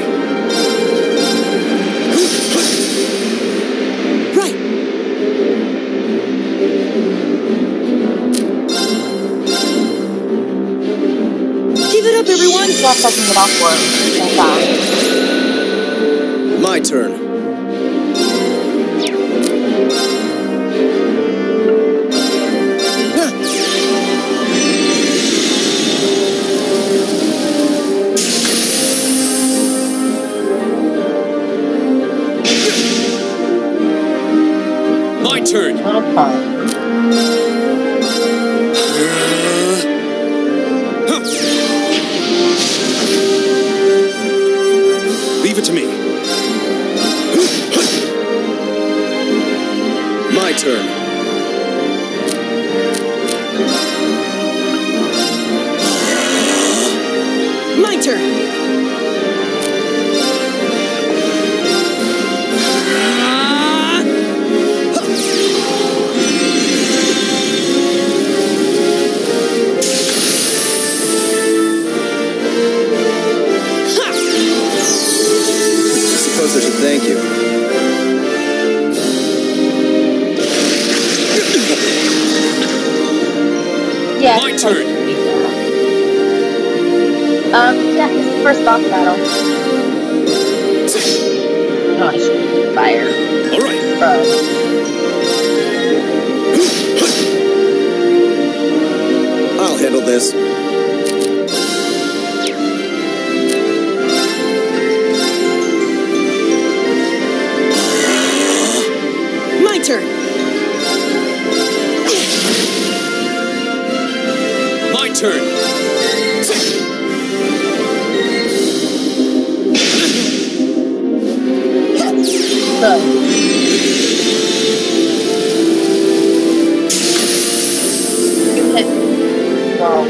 Right. Give it up, everyone. Stop taking it off work. My turn. My turn. Little pun. Leave it to me. My turn. My turn. I should thank you. Yeah. My turn. Yeah, this is first boss battle. No, I should fire. All right. I'll handle this. My turn. My turn. Well,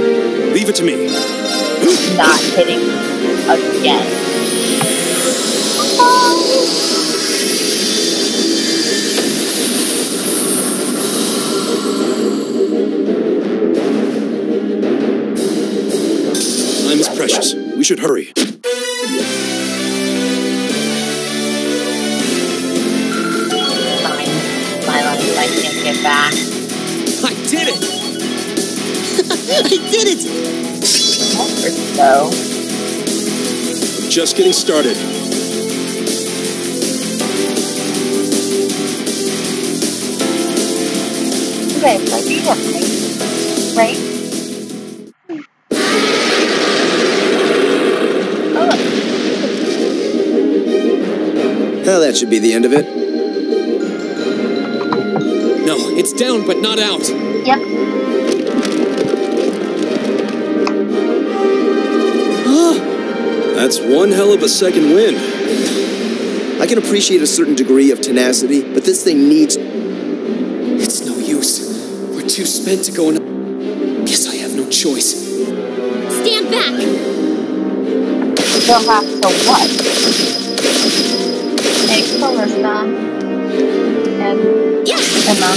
leave it to me. Not hitting again. Time is precious. We should hurry. My life, I can't get back. I did it! I did it! So. Just getting started. Okay, so you have me, right? Well, that should be the end of it. No, it's down but not out. Yep. That's one hell of a second win. I can appreciate a certain degree of tenacity, but this thing needs... It's no use. We're too spent to go in. Guess I have no choice. Stand back! You'll have to what? Hey, Clarissa. And Emma.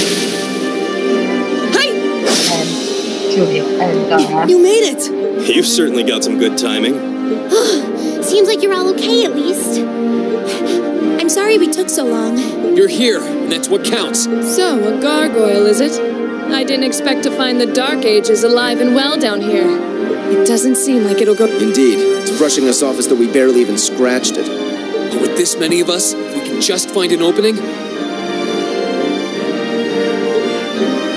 Hi! And Julia. And You made it! You've certainly got some good timing. Seems like you're all okay, at least. I'm sorry we took so long. You're here, and that's what counts. So, a gargoyle, is it? I didn't expect to find the Dark Ages alive and well down here. It doesn't seem like it'll go... Indeed. It's brushing us off as though we barely even scratched it. But with this many of us, if we can just find an opening...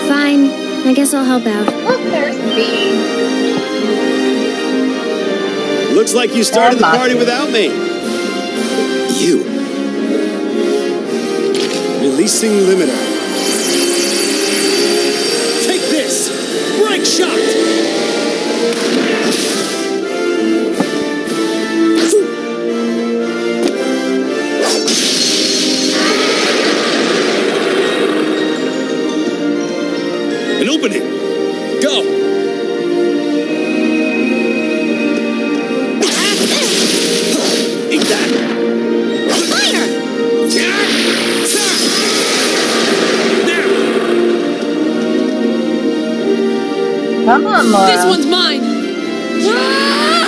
Fine. I guess I'll help out. Look, there's me. Looks like you started the party without me. You. Releasing limiter. Take this! Break shot! An opening. Go! Eat that. Fire! Come on, Laura. This one's mine! Ah!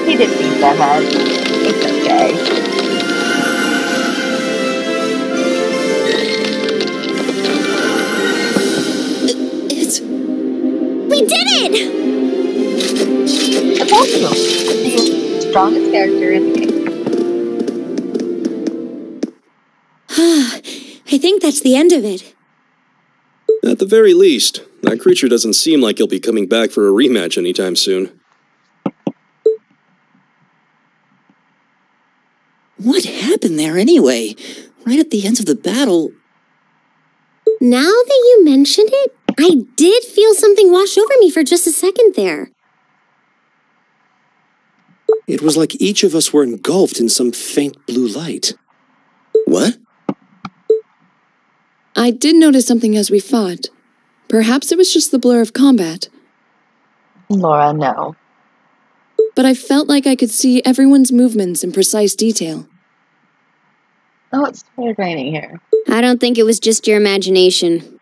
He didn't beat that head. It's okay. We did it! I told you. The strongest character in the game. I think that's the end of it. At the very least, that creature doesn't seem like he'll be coming back for a rematch anytime soon. What happened there anyway? Right at the end of the battle... Now that you mention it, I did feel something wash over me for just a second there. It was like each of us were engulfed in some faint blue light. What? I did notice something as we fought. Perhaps it was just the blur of combat. Laura, no. But I felt like I could see everyone's movements in precise detail. Oh, it's started raining here. I don't think it was just your imagination.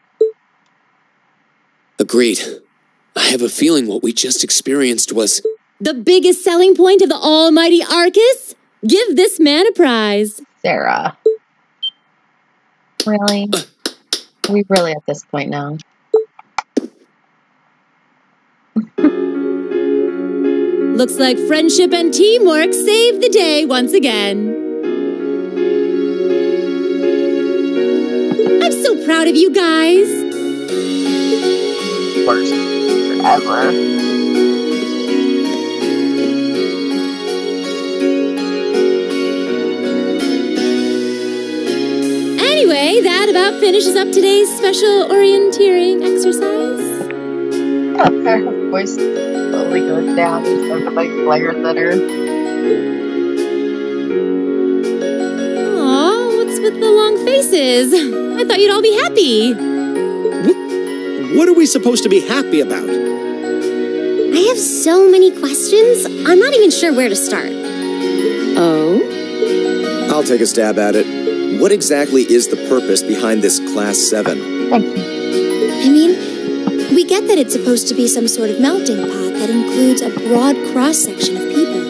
Agreed. I have a feeling what we just experienced was... The biggest selling point of the almighty Arcus? Give this man a prize. Sarah. Really? Are we really at this point now? Looks like friendship and teamwork saved the day once again. I'm so proud of you guys. Worst forever. Anyway, that about finishes up today's special orienteering exercise. Her voice slowly goes down and starts like glares at her. Aw, what's with the long faces? I thought you'd all be happy. What are we supposed to be happy about? I have so many questions, I'm not even sure where to start. Oh? I'll take a stab at it. What exactly is the purpose behind this Class 7? I mean, we get that it's supposed to be some sort of melting pot that includes a broad cross-section of people.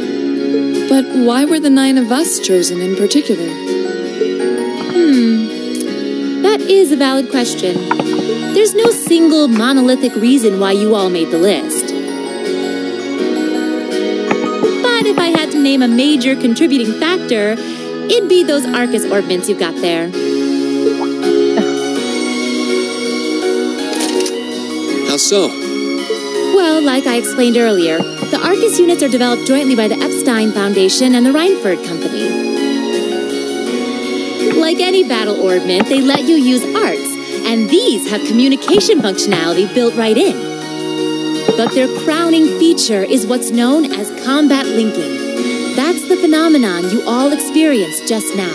But why were the 9 of us chosen in particular? That is a valid question. There's no single monolithic reason why you all made the list. But if I had to name a major contributing factor, it'd be those Arcus orbments you've got there. How so? Well, like I explained earlier, the Arcus units are developed jointly by the Epstein Foundation and the Reinford Company. Like any battle orbment, they let you use arts, and these have communication functionality built right in. But their crowning feature is what's known as combat linking. That's the phenomenon you all experienced just now.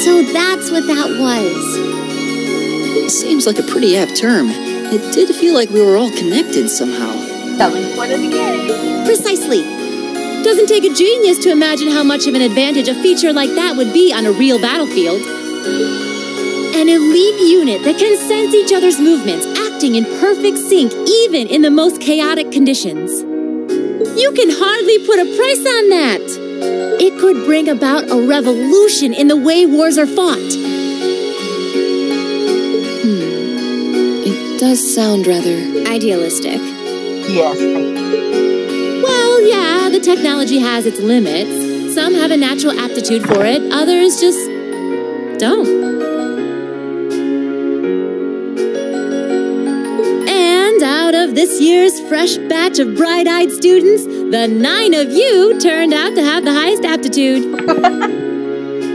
So that's what that was. Seems like a pretty apt term. It did feel like we were all connected somehow. Selling point of the game. Precisely. Doesn't take a genius to imagine how much of an advantage a feature like that would be on a real battlefield. An elite unit that can sense each other's movements, acting in perfect sync even in the most chaotic conditions. You can hardly put a price on that. It could bring about a revolution in the way wars are fought. It does sound rather idealistic. Yes. Well, yeah, the technology has its limits. Some have a natural aptitude for it, others just don't. And out of this year's fresh batch of bright-eyed students, the 9 of you turned out to have the highest aptitude.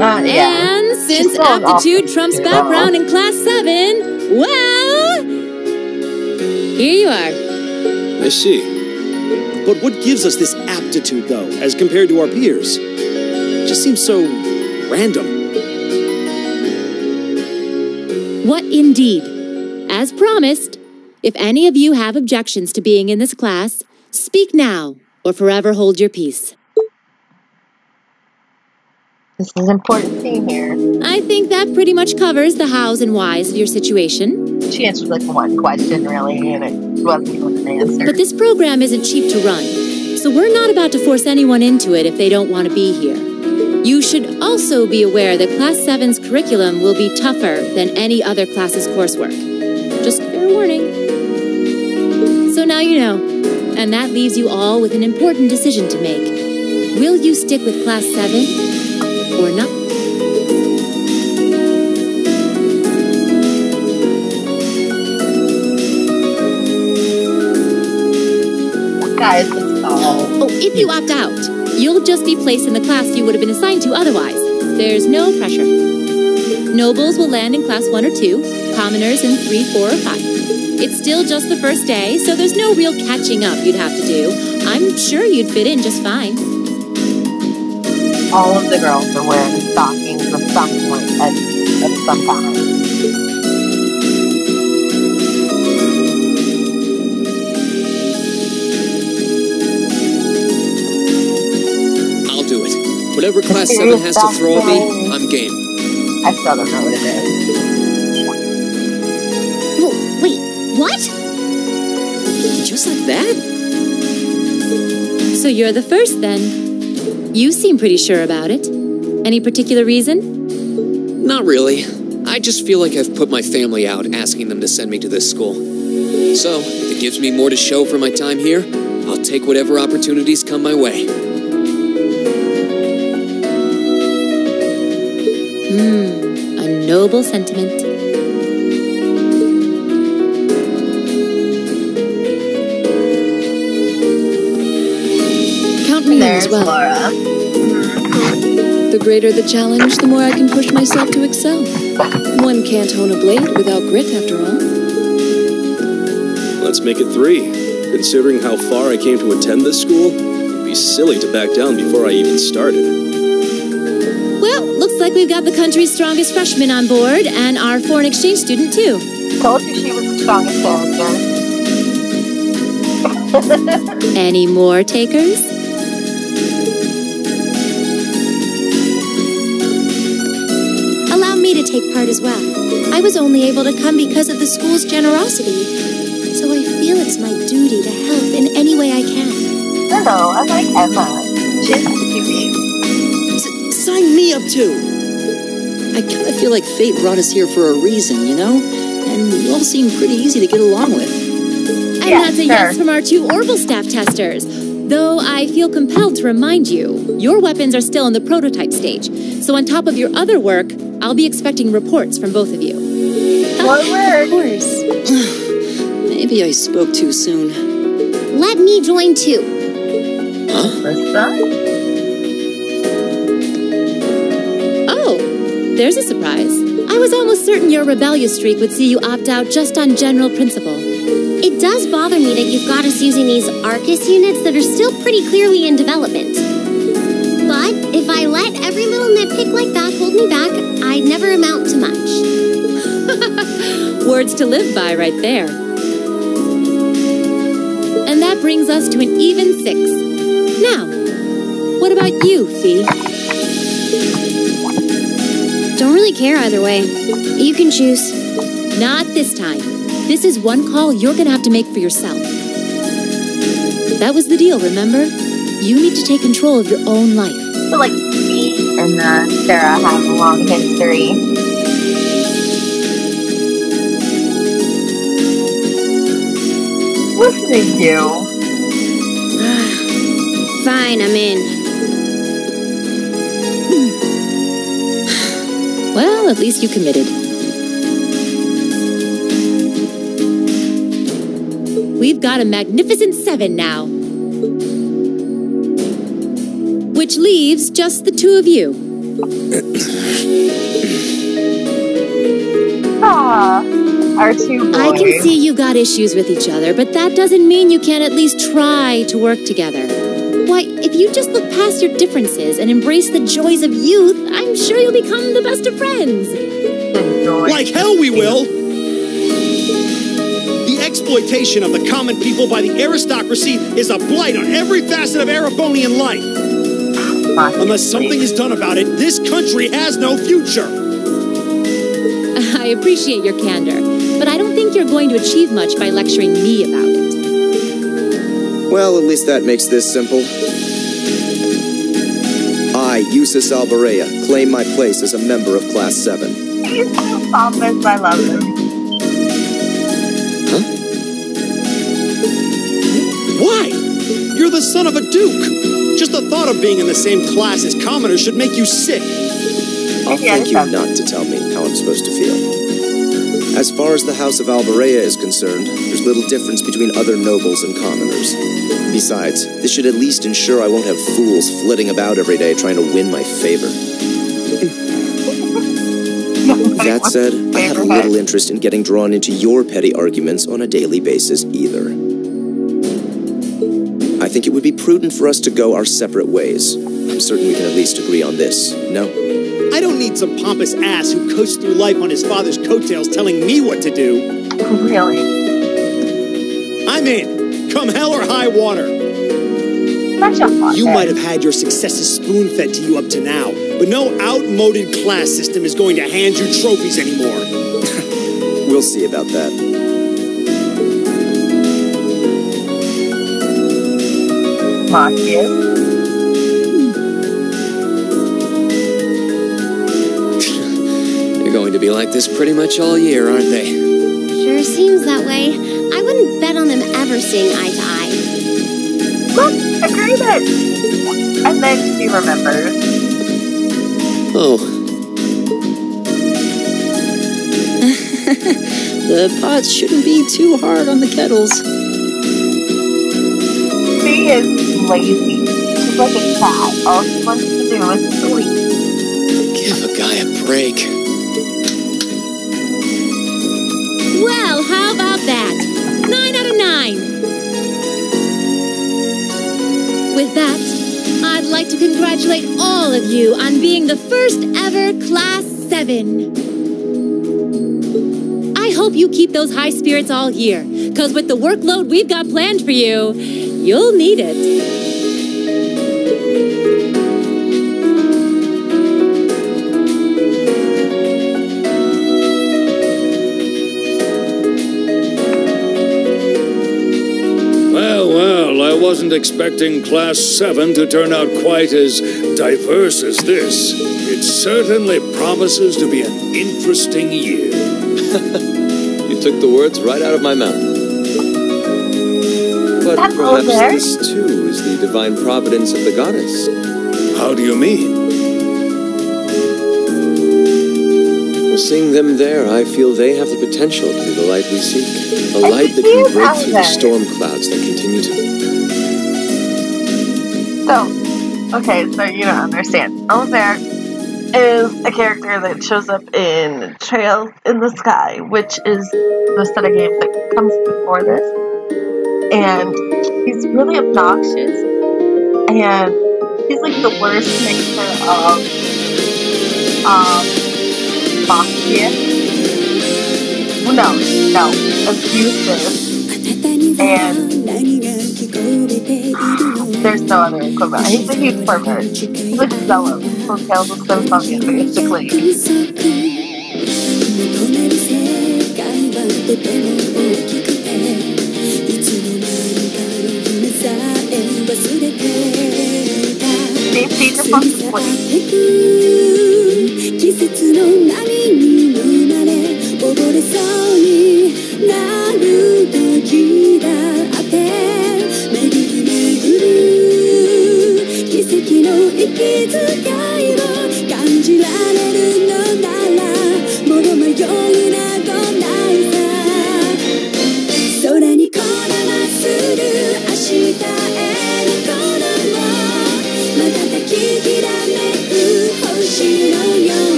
And since aptitude trumps background in Class 7, well, here you are. I see. But what gives us this aptitude, though, as compared to our peers? It just seems so random. What indeed? As promised, if any of you have objections to being in this class, speak now or forever hold your peace. This is an important theme here. I think that pretty much covers the hows and whys of your situation. She answered like one question, really, and it wasn't even an answer. But this program isn't cheap to run, so we're not about to force anyone into it if they don't want to be here. You should also be aware that Class 7's curriculum will be tougher than any other class's coursework. Just fair warning. So now you know, and that leaves you all with an important decision to make. Will you stick with Class 7 or not? Guys, let's go. Oh, if you opt out, you'll just be placed in the class you would have been assigned to otherwise. There's no pressure. Nobles will land in Class 1 or 2, commoners in 3, 4, or 5. It's still just the first day, so there's no real catching up you'd have to do. I'm sure you'd fit in just fine. All of the girls are wearing stockings at some point at some time. I'll do it. Whatever Class 7 has to throw at me, I'm game. I still don't know what it is. Whoa, wait, what? Just like that? So you're the first, then. You seem pretty sure about it. Any particular reason? Not really. I just feel like I've put my family out asking them to send me to this school. So, if it gives me more to show for my time here, I'll take whatever opportunities come my way. A noble sentiment. Count me in as well. Laura. The greater the challenge, the more I can push myself to excel. One can't hone a blade without grit, after all. Let's make it 3. Considering how far I came to attend this school, it'd be silly to back down before I even started. Well, looks like we've got the country's strongest freshman on board, and our foreign exchange student, too. Told you she was the strongest character. Any more takers? Allow me to take part as well. I was only able to come because of the school's generosity, so I feel it's my duty to help in any way I can. Hello, I like Emma. She's cute. Sign me up too! I kind of feel like fate brought us here for a reason, you know? And you all seem pretty easy to get along with. And that's a yes from our 2 Orbital staff testers. Though I feel compelled to remind you, your weapons are still in the prototype stage. So on top of your other work, I'll be expecting reports from both of you. Of course. Maybe I spoke too soon. Let me join too. Huh? Oh, there's a surprise. I was almost certain your rebellious streak would see you opt out just on general principle. It does bother me that you've got us using these Arcus units that are still pretty clearly in development. But if I let every little nitpick like that hold me back, I'd never amount to much. Words to live by right there. And that brings us to an even 6. Now, what about you, Fee? Don't really care either way. You can choose. Not this time. This is one call you're gonna have to make for yourself. That was the deal, remember? You need to take control of your own life. So, like, me and Sarah have a long history. Listening to you. Fine, I'm in. Well, at least you committed. We've got a magnificent 7 now. Which leaves just the 2 of you. Ah, our 2 boys. I can see you got issues with each other, but that doesn't mean you can't at least try to work together. Why, if you just look past your differences and embrace the joys of youth, I'm sure you'll become the best of friends. Like hell we will! The exploitation of the common people by the aristocracy is a blight on every facet of Erebonian life. Unless something is done about it, this country has no future. I appreciate your candor, but I don't think you're going to achieve much by lecturing me about it. Well, at least that makes this simple. I, Eustace Alberea, claim my place as a member of Class 7. He's so pompous, I love him. Huh? Why? You're the son of a duke. Just the thought of being in the same class as commoners should make you sick. I'll thank you not to tell me how I'm supposed to feel. As far as the House of Alberea is concerned, there's little difference between other nobles and commoners. Besides, this should at least ensure I won't have fools flitting about every day trying to win my favor. That said, I have little interest in getting drawn into your petty arguments on a daily basis either. I think it would be prudent for us to go our separate ways. I'm certain we can at least agree on this, no? I don't need some pompous ass who coasts through life on his father's coattails telling me what to do. Really? I'm in. Come hell or high water. You might have had your successes spoon-fed to you up to now, but no outmoded class system is going to hand you trophies anymore. We'll see about that. They're going to be like this pretty much all year, aren't they? Sure seems that way. I wouldn't bet on them ever seeing eye to eye. Look, agreement! And then she remembers. Oh. The pots shouldn't be too hard on the kettles. She is lazy. She's like a cat. All she wants to do is sleep. Give a guy a break. Well, how about that? 9 out of 9. With that, I'd like to congratulate all of you on being the first ever Class 7. I hope you keep those high spirits all year, because with the workload we've got planned for you, you'll need it. Well, I wasn't expecting Class 7 to turn out quite as diverse as this. It certainly promises to be an interesting year. You took the words right out of my mouth. But perhaps this, too, is the divine providence of the goddess. How do you mean? Well, seeing them there, I feel they have the potential to be the light we seek. A light that can break through the storm clouds that continue to... So you don't understand. Oliver is a character that shows up in Trails in the Sky, which is the set of games that comes before this. And he's really obnoxious. And he's like the worst mixture of Bastian. No, abusive. And there's no other equivalent. He's a huge pervert. He's like Zella from Tales of Symphonia, basically. They've seen the fucking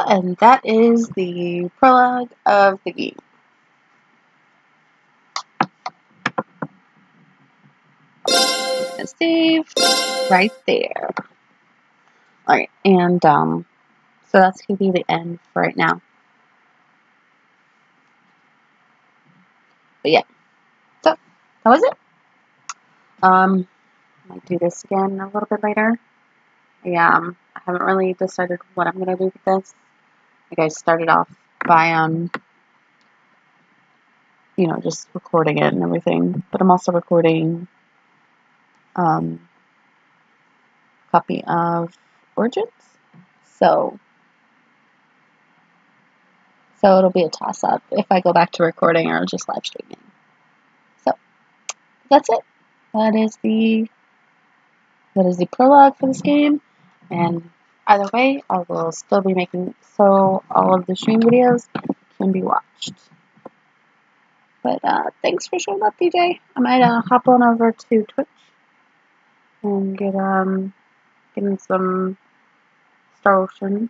and that is the prologue of the game. Gonna save right there. Alright, and so that's gonna be the end for right now. But yeah. So that was it. I might do this again a little bit later. I haven't really decided what I'm gonna do with this. Like I started off by just recording it and everything. But I'm also recording a copy of Origins. So it'll be a toss up if I go back to recording or just live streaming. So that's it. That is the prologue for this game. And either way, I will still be making so all of the stream videos can be watched. But thanks for showing up, DJ. I might hop on over to Twitch and get in some Star Ocean